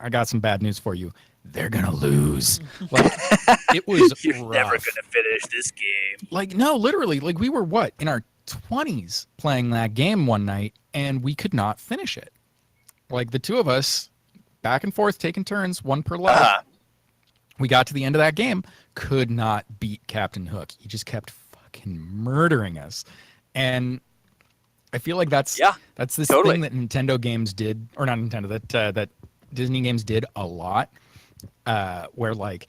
got some bad news for you. They're gonna lose. Like, it was You're rough. never going to finish this game. Like, no, literally, like we were in our 20s playing that game one night, and we could not finish it. Like, the two of us, back and forth, taking turns, one per life. We got to the end of that game, could not beat Captain Hook. He just kept fucking murdering us. And I feel like that's this totally. thing that Nintendo games did, or not Nintendo, that Disney games did a lot, where like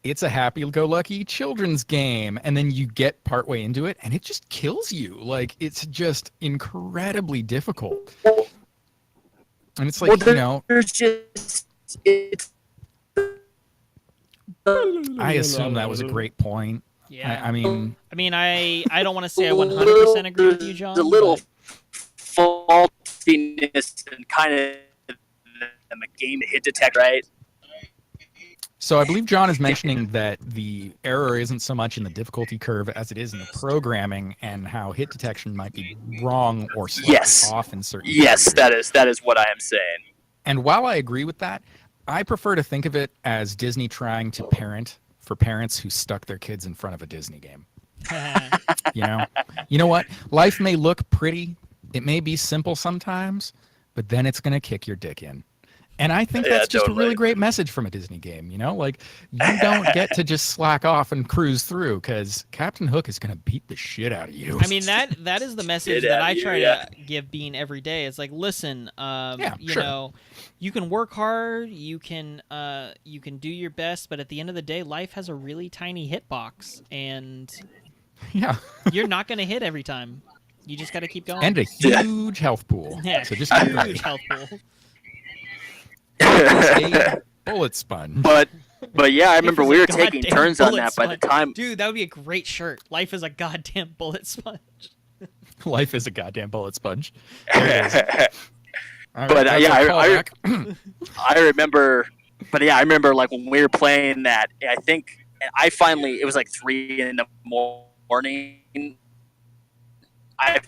it's a happy-go-lucky children's game, and then you get partway into it, and it just kills you. Like, it's just incredibly difficult. And it's like, there's just it's. I assume that was a great point. Yeah. I mean, I don't want to say I 100% agree with you, John. There's a little but- faultiness and kind of the game hit detect, right? so I believe John is mentioning that the error isn't so much in the difficulty curve as it is in the programming and how hit detection might be wrong or slightly Yes. off in certain Yes, characters. that is what I am saying. And while I agree with that, I prefer to think of it as Disney trying to parent for parents who stuck their kids in front of a Disney game. You know what? Life may look pretty. It may be simple sometimes, but then it's going to kick your dick in. And I think Yeah, that's just a totally. really great message from a Disney game, like you don't get to just slack off and cruise through because Captain Hook is going to beat the shit out of you. I mean, that is the message Get that outta I here, try yeah. to give Bean every day. It's like, listen, sure. you can work hard, you can do your best, but at the end of the day, life has a really tiny hitbox, and Yeah. you're not going to hit every time. You just got to keep going. And a huge health pool. yeah, So just keep huge going. health pool. A bullet sponge. But yeah, I remember Life is we a were taking goddamn turns on bullet that by the sponge. time. Dude, that would be a great shirt. Life is a goddamn bullet sponge. Life is a goddamn bullet sponge. There it is. All But, that's yeah, our I callback. I remember like when we were playing that, I think I finally, it was like 3 in the morning. I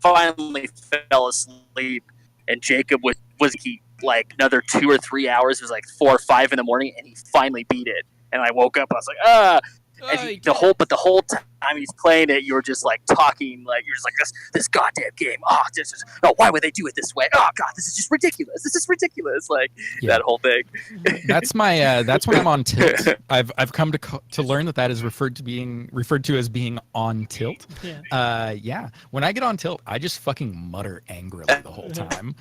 finally fell asleep, and Jacob was he like another 2 or 3 hours. It was like 4 or 5 in the morning, and he finally beat it. And I woke up, I was like, And the whole time he's playing it, you're just like talking, like you're just like this goddamn game. Why would they do it this way? Oh god, this is just ridiculous. This is ridiculous. Like that whole thing. That's my that's when I'm on tilt. I've come to learn that is referred to as being on tilt. Yeah. When I get on tilt, I just fucking mutter angrily the whole time.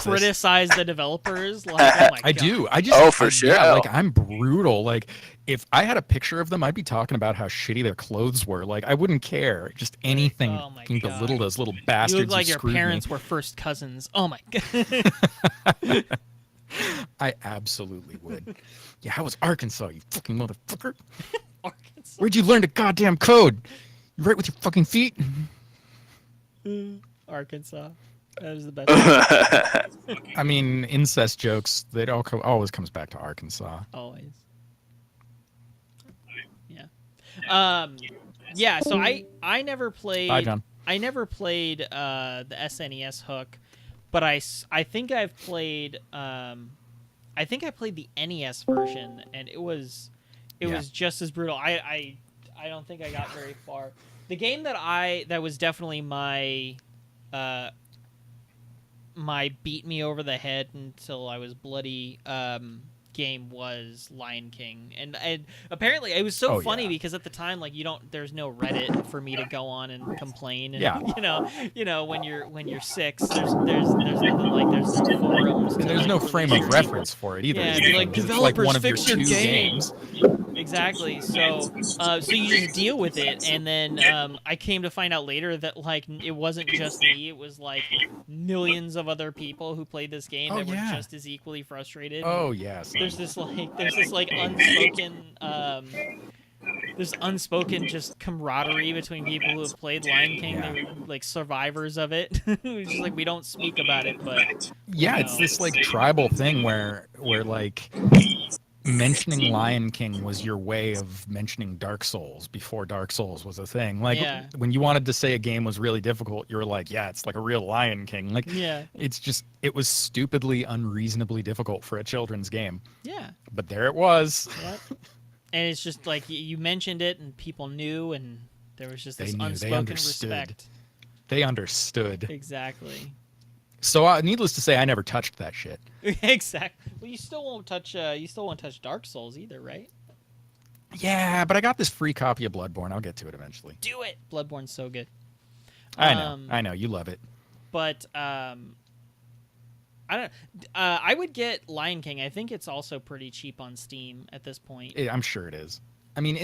Criticize the developers, like, oh my God. I do. For sure. Yeah, like I'm brutal. Like if I had a picture of them, I'd be talking about how shitty their clothes were. Like I wouldn't care. Just anything to belittle those little bastards. You look like who your screwed parents me. were first cousins. Oh my God. I absolutely would. Yeah, how was Arkansas, you fucking motherfucker? Arkansas. Where'd you learn the goddamn code? You write with your fucking feet? Arkansas. That is the best. I mean, incest jokes, they always comes back to Arkansas. Always. Yeah. Yeah, so I never played. Bye, John. I never played the SNES hook, but I think I've played I think I played the NES version, and it was just as brutal. I don't think I got very far. The game that was definitely my my beat me over the head until I was bloody game was Lion King, and apparently it was so funny because at the time, like, there's no Reddit for me to go on and complain, and you know when you're 6, there's nothing, like there's no forums, and there's no frame of reference for it either. Yeah, like developers, like one of fix your your two games. Exactly. So you just deal with it, and then I came to find out later that, like, it wasn't just me; it was like millions of other people who played this game that were just as equally frustrated. Oh yes. There's this unspoken just camaraderie between people who have played Lion King. They're like survivors of it. It's just like we don't speak about it, but it's this like tribal thing where like mentioning Lion King was your way of mentioning Dark Souls before Dark Souls was a thing. Like when you wanted to say a game was really difficult, you were like, yeah, it's like a real Lion King. Like it was stupidly unreasonably difficult for a children's game. Yeah. But there it was. Yep. And it's just like you mentioned it and people knew, and there was just this unspoken respect. They understood. Exactly. So needless to say, I never touched that shit. Exactly. Well, you still won't touch Dark Souls either, right? Yeah, but I got this free copy of Bloodborne. I'll get to it eventually. Do it. Bloodborne's so good. I know. You love it. But I don't. I would get Lion King. I think it's also pretty cheap on Steam at this point. I'm sure it is. I mean,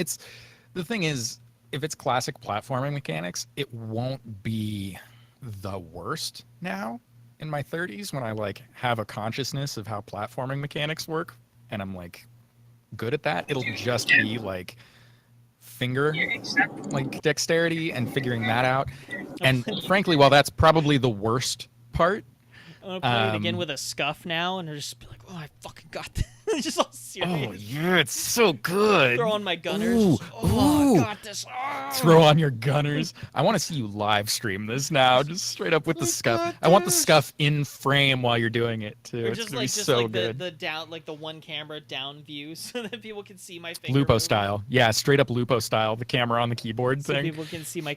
the thing is, if it's classic platforming mechanics, it won't be the worst now. In my 30s, when I like have a consciousness of how platforming mechanics work, and I'm like good at that, it'll just be like finger like dexterity and figuring that out. And frankly, while that's probably the worst part, I'm gonna play it again with a scuff now, and just be like, "Oh, I fucking got this!" Just all serious. Oh yeah, it's so good. Throw on my gunners. I got this. Oh. Throw on your gunners. I want to see you live stream this now, just straight up with the scuff. I want the scuff in frame while you're doing it too. It's gonna be so good. The down, like the one camera down view, so that people can see my finger. Lupo style, yeah, straight up Lupo style. The camera on the keyboard so thing. People can see my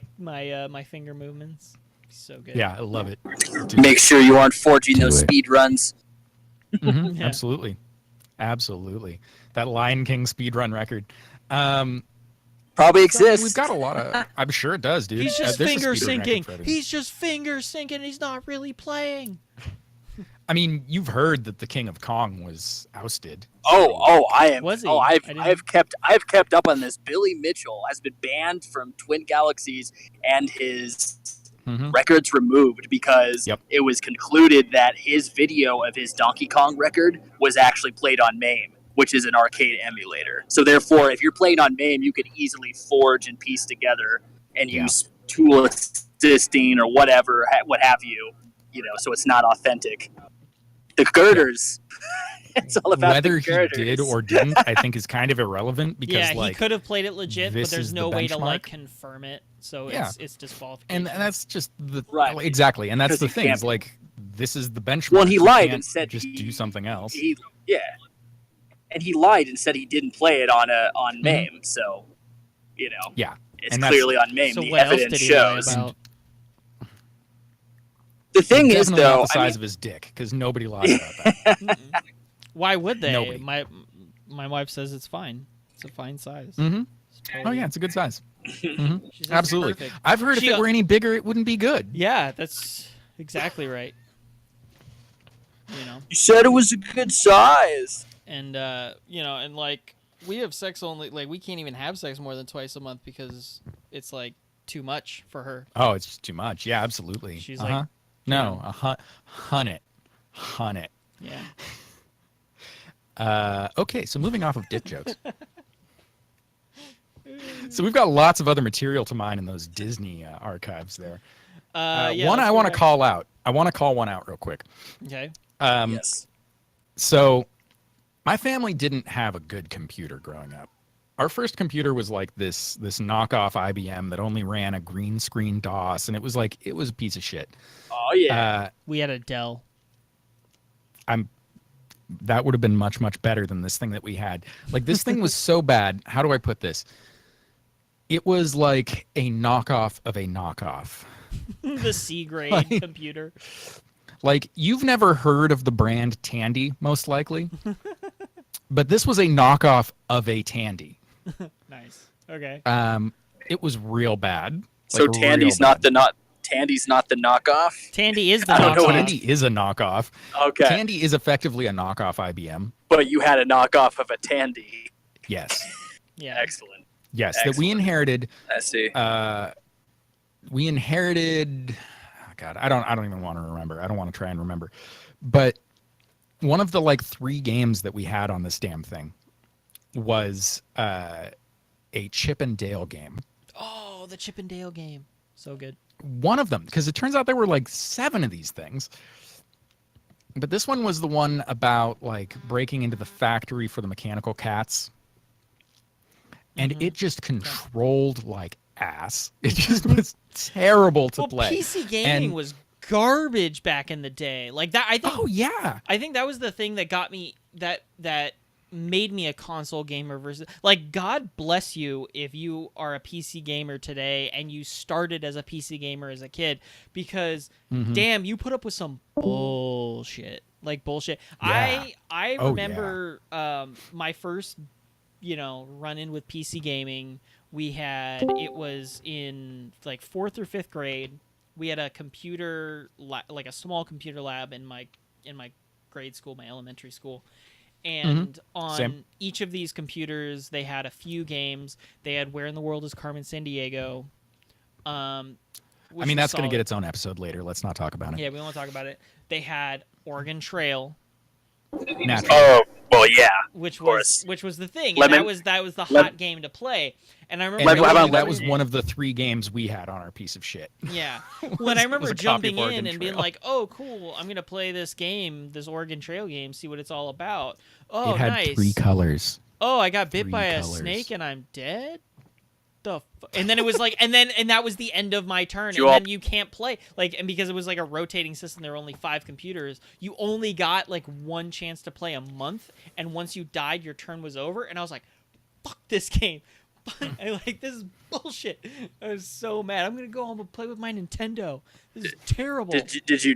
finger movements. So good. Yeah, I love it. Dude. Make sure you aren't forging those speed runs. Mm-hmm, absolutely. That Lion King speedrun record. Probably exists. We've got a lot of. I'm sure it does, dude. He's just finger syncing. He's just finger syncing. He's not really playing. I mean, you've heard that the King of Kong was ousted. I am. Was he? I've kept up on this. Billy Mitchell has been banned from Twin Galaxies and his records removed because it was concluded that his video of his Donkey Kong record was actually played on MAME, which is an arcade emulator. So therefore, if you're playing on MAME, you can easily forge and piece together and use tool assisting or whatever, what have you. You know, so it's not authentic. The girders. It's all about whether the girders. He did or didn't, I think is kind of irrelevant because he could have played it legit, but there's no way to like confirm it. So it's disqualification. And that's just the exactly. And that's the thing is like this is the benchmark. Well, he lied and said do something else. and he lied and said he didn't play it on MAME. So, Yeah. it's And that's- clearly on MAME. So the what else evidence did he lie shows. about? The thing is, definitely though, not the size of his dick, because nobody lies about that. Mm-mm. Why would they? Nobody. My wife says it's fine. It's a fine size. Mm-hmm. It's totally- Oh yeah, it's a good size. she says it's Absolutely. perfect. I've heard She- if it were any bigger, it wouldn't be good. Yeah, that's exactly right. you said it was a good size. And and like we have sex only, like we can't even have sex more than twice a month because it's like too much for her. Oh, it's just too much. Yeah, absolutely. She's like, no, hun it. Yeah. Okay, so moving off of dick jokes. So we've got lots of other material to mine in those Disney archives there. Yeah, one let's I go want to back- call out. I want to call one out real quick. Okay. Yes. So my family didn't have a good computer growing up. Our first computer was like this knockoff IBM that only ran a green screen DOS, and it was a piece of shit. Oh yeah. We had a Dell. That would have been much, much better than this thing that we had. Like, this thing was so bad. How do I put this? It was like a knockoff of a knockoff. The C grade Like- computer. Like, you've never heard of the brand Tandy, most likely. But this was a knockoff of a Tandy. Nice. Okay. It was real bad. So Like, Tandy's real not bad. Tandy's not the knockoff. Tandy is the I don't know what knockoff. Tandy is a knockoff. Okay, Tandy is effectively a knockoff IBM. but you had a knockoff of a Tandy. Yes. Yeah. Excellent. Yes, that we Excellent. inherited. I see. We inherited. Oh God, I don't even want to remember. I don't want to try and remember. But one of the like 3 games that we had on this damn thing was a Chip and Dale game. Oh, the Chip and Dale game. So good. One of them, because it turns out there were like 7 of these things. But this one was the one about like breaking into the factory for the mechanical cats. And Mhm. it just controlled like ass. It just was terrible to Well, play. PC gaming And- was garbage back in the day. Like that, I think. Oh yeah. I think that was the thing that got me that made me a console gamer versus like God bless you if you are a PC gamer today and you started as a PC gamer as a kid because Mhm. damn, you put up with some bullshit. Like bullshit. Yeah. I Oh, remember my first run in with PC gaming. It was in like 4th or 5th grade. We had a computer like a small computer lab in my grade school, my elementary school. And on Same. each of these computers, they had a few games. They had Where in the World is Carmen Sandiego? I Which mean, was that's going to solid. get its own episode later. Let's not talk about it. Yeah, we won't talk about it. They had Oregon Trail, Naturally. Oh well, yeah. which course. was the thing. Lemon- And that was the hot Lem- game to play. And I remember And Lemon- how notably, about that was Lemon- one of the 3 games we had on our piece of shit. Yeah. When I remember was a copy jumping of Oregon in and being Trail. like, "Oh, cool! I'm gonna play this game, this Oregon Trail game, see what it's all about." Oh, it had nice. 3 colors. Oh, I got bit 3 by a colors. snake and I'm dead. And then it was like, and that was the end of my turn. You And all- then you can't play and because it was like a rotating system, there were only 5 computers. You only got like 1 chance to play a month, and once you died, your turn was over. And I was like, "Fuck this game." I like this is bullshit. I was so mad. I'm gonna go home and play with my Nintendo. This is terrible. Did you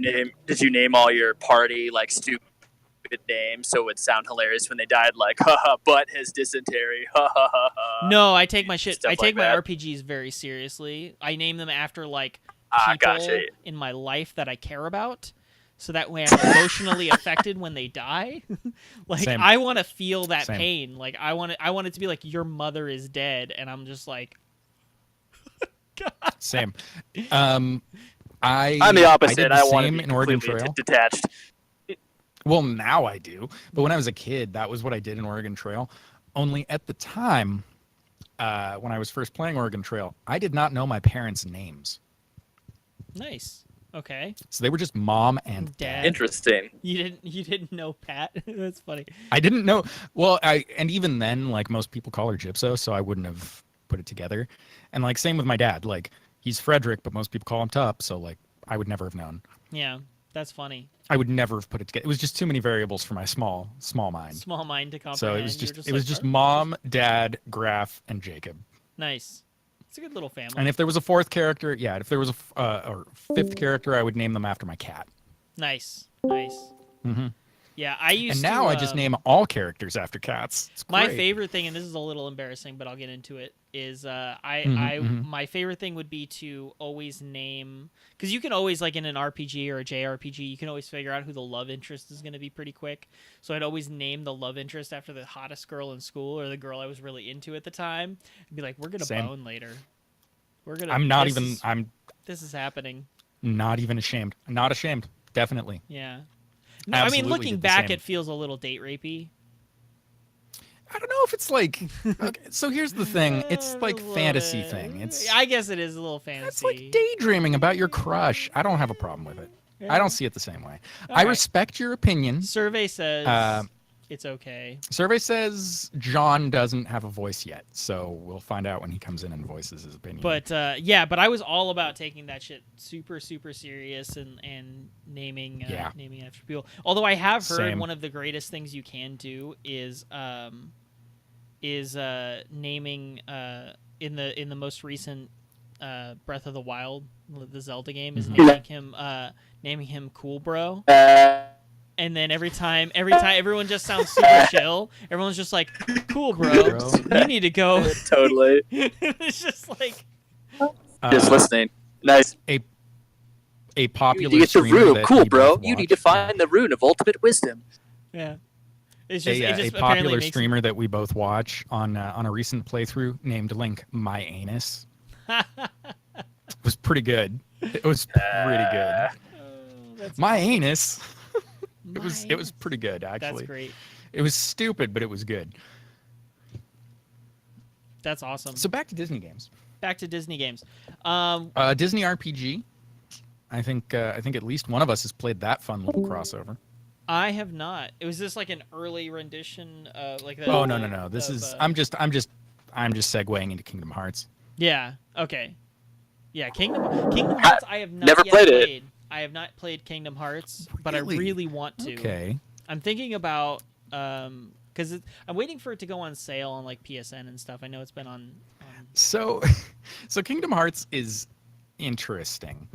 name all your party like stupid names so it would sound hilarious when they died? Like, haha, butt has dysentery. Ha ha ha ha. No, I take my shit. stuff I take like my that. RPGs very seriously. I name them after like Ah, people gotcha. in my life that I care about, so that way I'm emotionally affected when they die. Like Same. I want to feel that Same. pain. Like I want it to be like your mother is dead, and I'm just like, Same. I'm the I opposite. did the I want to same be in Oregon completely Trail. detached. Well, now I do. But when I was a kid, that was what I did in Oregon Trail. Only at the time, when I was first playing Oregon Trail, I did not know my parents' names. nice. Okay, So they were just mom and Dad. dad. Interesting. you didn't know Pat. That's funny. I didn't know. Well, and even then, like most people call her Gypso, so I wouldn't have put it together. And like same with my dad. Like he's Frederick, but most people call him Tup, so like I would never have known. Yeah. That's funny. I would never have put it together. It was just too many variables for my small mind. Small mind to comprehend. So it was You're just like, mom, dad, Graf, and Jacob. nice. It's a good little family. And if there was a fourth character, if there was or fifth character, I would name them after my cat. Nice. Mm-hmm. Yeah, I used And now to, I just name all characters after cats. It's my great. favorite thing, and this is a little embarrassing, but I'll get into it, is Mm-hmm. my favorite thing would be to always name, because you can always, like in an RPG or a JRPG, you can always figure out who the love interest is going to be pretty quick. So I'd always name the love interest after the hottest girl in school or the girl I was really into at the time, and be like, we're gonna Same. bone later. We're gonna. I'm This is happening. not even ashamed. I'm not ashamed. Definitely. Yeah. No, I mean, Absolutely looking did the back, same. it feels a little date rapey. I don't know if it's like. Okay, so here's the thing. It's like A little fantasy bit. thing. It's I guess it is a little fantasy. It's like daydreaming about your crush. I don't have a problem with it. I don't see it the same way. All I right. respect your opinion. Survey says it's okay. Survey says John doesn't have a voice yet, so we'll find out when he comes in and voices his opinion. But but I was all about taking that shit super serious and naming naming after people. Although I have heard Same. one of the greatest things you can do is naming in the most recent Breath of the Wild, the Zelda game, is naming him Cool Bro. And then every time everyone just sounds super chill. Everyone's just like, "Cool, bro. You need to go." Totally. It's just like Just listening. Nice. a popular You get the streamer rune. that Cool, we bro. both You need watch- to find the rune of ultimate wisdom. yeah. It's just a apparently popular makes streamer that we both watch on a recent playthrough named Link My Anus was pretty good. It was pretty good. that's My anus. nice. It was pretty good actually. That's great. It was stupid, but it was good. That's awesome. So back to Disney games. Back to Disney games. Disney RPG. I think at least one of us has played that fun little crossover. I have not. Was this like an early rendition like that? Oh no. This is I'm just segueing into Kingdom Hearts. Yeah. Okay. Yeah, Kingdom Hearts I have not Never yet played it. played. I have not played Kingdom Hearts, but I Really? really want to. Okay. I'm thinking about because I'm waiting for it to go on sale on like PSN and stuff. I know it's been on So Kingdom Hearts is interesting.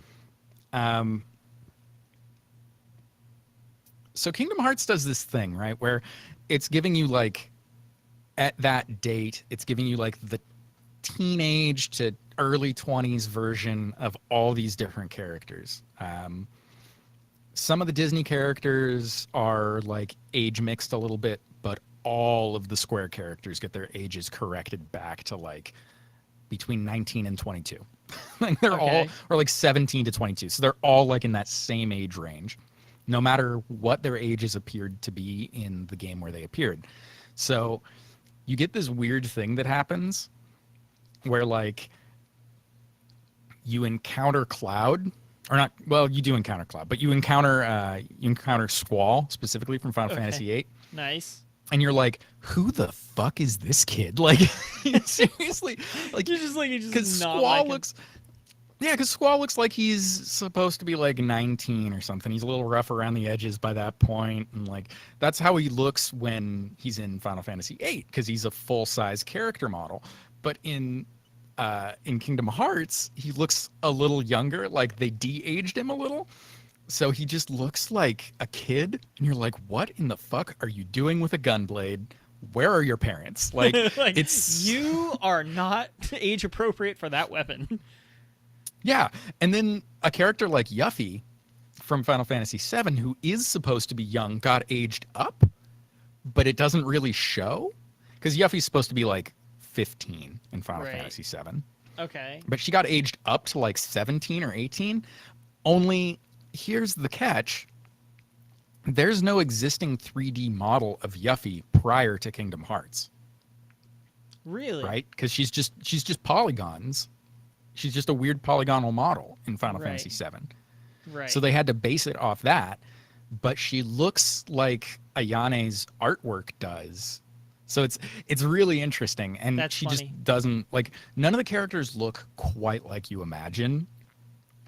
So Kingdom Hearts does this thing, right, where it's giving you like at that date, it's giving you like the teenage to early 20s version of all these different characters. Some of the Disney characters are like age mixed a little bit, but all of the Square characters get their ages corrected back to like between 19 and 22. Like they're all, or like 17 to 22. So they're all like in that same age range, no matter what their ages appeared to be in the game where they appeared. So you get this weird thing that happens where like you encounter Cloud, or not, well, you do encounter Cloud, but you encounter Squall specifically from Final Fantasy VIII. nice. And you're like, who the fuck is this kid? Like, seriously, like You just because not Squall like him. looks, yeah, because Squall looks like he's supposed to be like 19 or something. He's a little rough around the edges by that point, and like that's how he looks when he's in Final Fantasy VIII, because he's a full-size character model. But in Kingdom Hearts, he looks a little younger, like they de-aged him a little. So he just looks like a kid, and you're like, what in the fuck are you doing with a gunblade? Where are your parents? Like, Like, it's... you are not age appropriate for that weapon. Yeah, and then a character like Yuffie from Final Fantasy VII, who is supposed to be young, got aged up, but it doesn't really show, because Yuffie's supposed to be like 15 in Final Right. Fantasy VII. Okay. But she got aged up to like 17 or 18. Only, here's the catch. There's no existing 3D model of Yuffie prior to Kingdom Hearts, Really? right? Because she's just polygons. She's just a weird polygonal model in Final Right. Fantasy VII. Right. So they had to base it off that. But she looks like Ayane's artwork does. So it's really interesting. And That's she funny. just doesn't, like, none of the characters look quite like you imagine.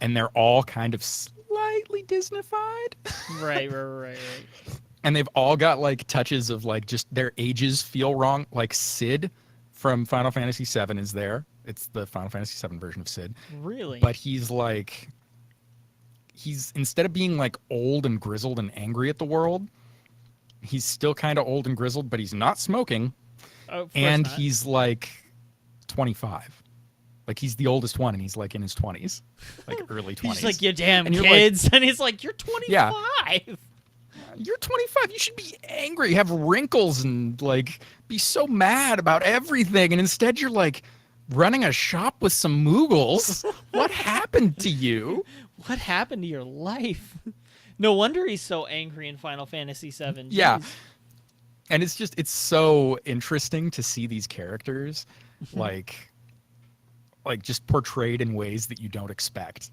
And they're all kind of slightly Disneyfied. Right. And they've all got like touches of like just their ages feel wrong. Like Sid from Final Fantasy VII is there. It's the Final Fantasy VII version of Sid. Really? But he's instead of being like old and grizzled and angry at the world, he's still kind of old and grizzled, but he's not smoking. Oh, of course And not. he's like 25. Like he's the oldest one and he's like in his 20s. Like early 20s. He's like, you damn And you're kids. And he's like, you're 25. Yeah. You're 25. You should be angry, have wrinkles, and like be so mad about everything. And instead, you're like running a shop with some Moogles. What happened to you? What happened to your life? No wonder he's so angry in Final Fantasy VII. Yeah. Jeez. And it's so interesting to see these characters like just portrayed in ways that you don't expect.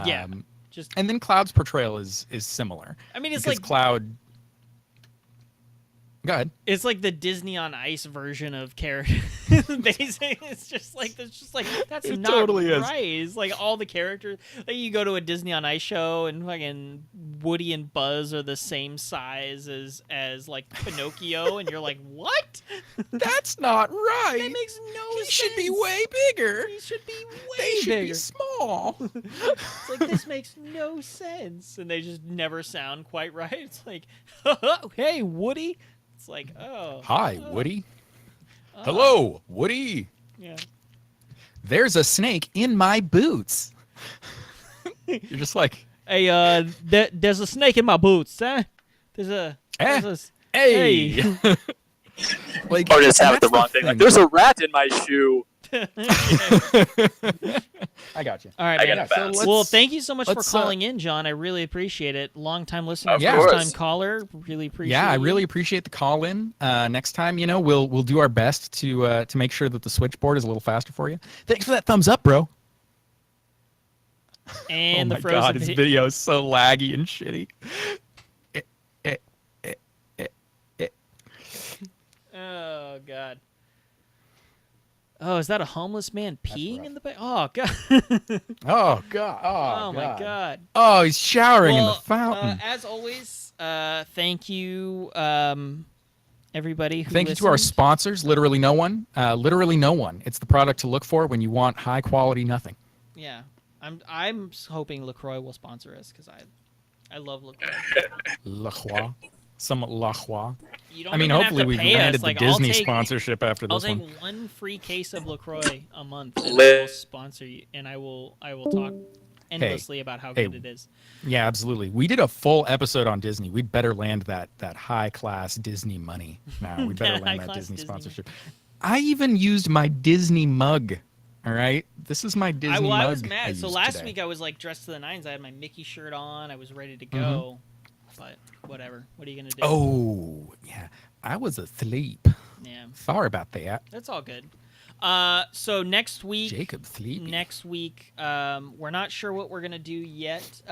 Yeah. Just, And then Cloud's portrayal is similar. I mean, it's because like Cloud. Go ahead. it's like the Disney on Ice version of character. Basically, it's just like that's It not totally is. right. It's like all the characters. Like you go to a Disney on Ice show and fucking Woody and Buzz are the same size as like Pinocchio, and you're like, what? That's not right. That makes no He sense. should be way bigger. He should be way They should bigger. be small. It's like, this makes no sense, and they just never sound quite right. It's like, hey, Woody. It's like, oh. Hi, Woody. oh, Hello, Woody. Yeah. There's a snake in my boots. You're just like, Hey, there's a snake in my boots, huh? There's a. Eh? There's hey. Like, Or just have that's the wrong thing. Like, thing. there's a rat in my shoe. I got you. All right, I man. gotta so bounce. let's- Well, thank you so much for let's, calling in, John. I really appreciate it. Long time listener, Of first course. time caller. Really appreciate. Yeah, I you. really appreciate the call in. Next time, we'll do our best to make sure that the switchboard is a little faster for you. Thanks for that thumbs up, bro. And oh the my frozen god, his video is so laggy and shitty. Oh god. Oh, is that a homeless man peeing rough. in the back? Oh god. Oh god. Oh, Oh my god. Oh, he's showering in Well, the fountain. as always, thank you, everybody who Thank you to our listened. sponsors, Literally No One. Literally No One. It's the product to look for when you want high quality nothing. Yeah, I'm hoping LaCroix will sponsor us because I love LaCroix. La Croix. Some La Croix. You don't I mean, even hopefully have to we've pay landed us. the Like, Disney I'll take, sponsorship after I'll this take one. one free case of LaCroix a month, and I Lit. will sponsor you, and I will talk endlessly about how good it is. Yeah, absolutely. We did a full episode on Disney. We'd better land that high class Disney money now. We better land that high-class Disney Disney sponsorship. I even used my Disney mug. All right, this is my Disney mug. I was mad. So used last today. week I was like dressed to the nines. I had my Mickey shirt on. I was ready to go, but whatever. What are you gonna do? Oh yeah, I was asleep. Yeah, Sorry about that. that's all good. So next week. Jacob sleepy. Next week, we're not sure what we're gonna do yet.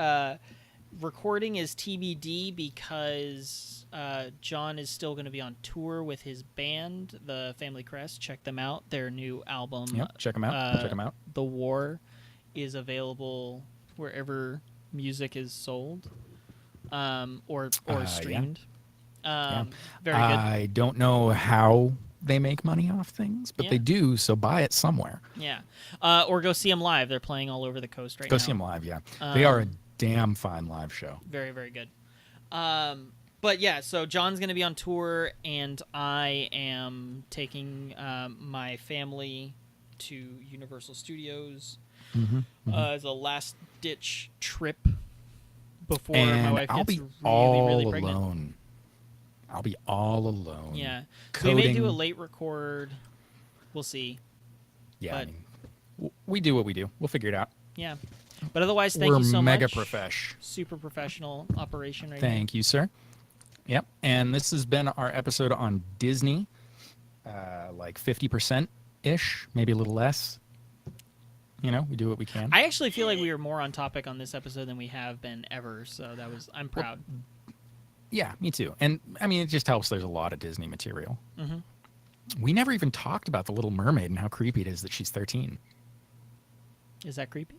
Recording is TBD because John is still going to be on tour with his band, the Family Crest. Check them out. Their new album, Yep, check them out. Check them out. The War, is available wherever music is sold, or Yeah. streamed. Yeah. Very good. I don't know how they make money off things, but Yeah. they do. So buy it somewhere. Yeah, or go see them live. They're playing all over the coast right now. Go see them live. Yeah, they are a damn fine live show. Very, very good. But yeah, so John's going to be on tour, and I am taking my family to Universal Studios as a last-ditch trip before And my wife I'll gets be really, really all pregnant. alone. I'll be all alone. Yeah, so we may do a Coding. late record. We'll see. Yeah, I but- mean, we do what we do. We'll figure it out. Yeah, but otherwise, thank We're you so mega much. profesh. Super professional operation right now. Thank you, sir. Yep. And this has been our episode on Disney. Like 50% ish, maybe a little less. We do what we can. I actually feel like we were more on topic on this episode than we have been ever, so I'm proud. Yeah, me too. And I mean, it just helps there's a lot of Disney material. Mm-hmm. We never even talked about The Little Mermaid and how creepy it is that she's 13. Is that creepy?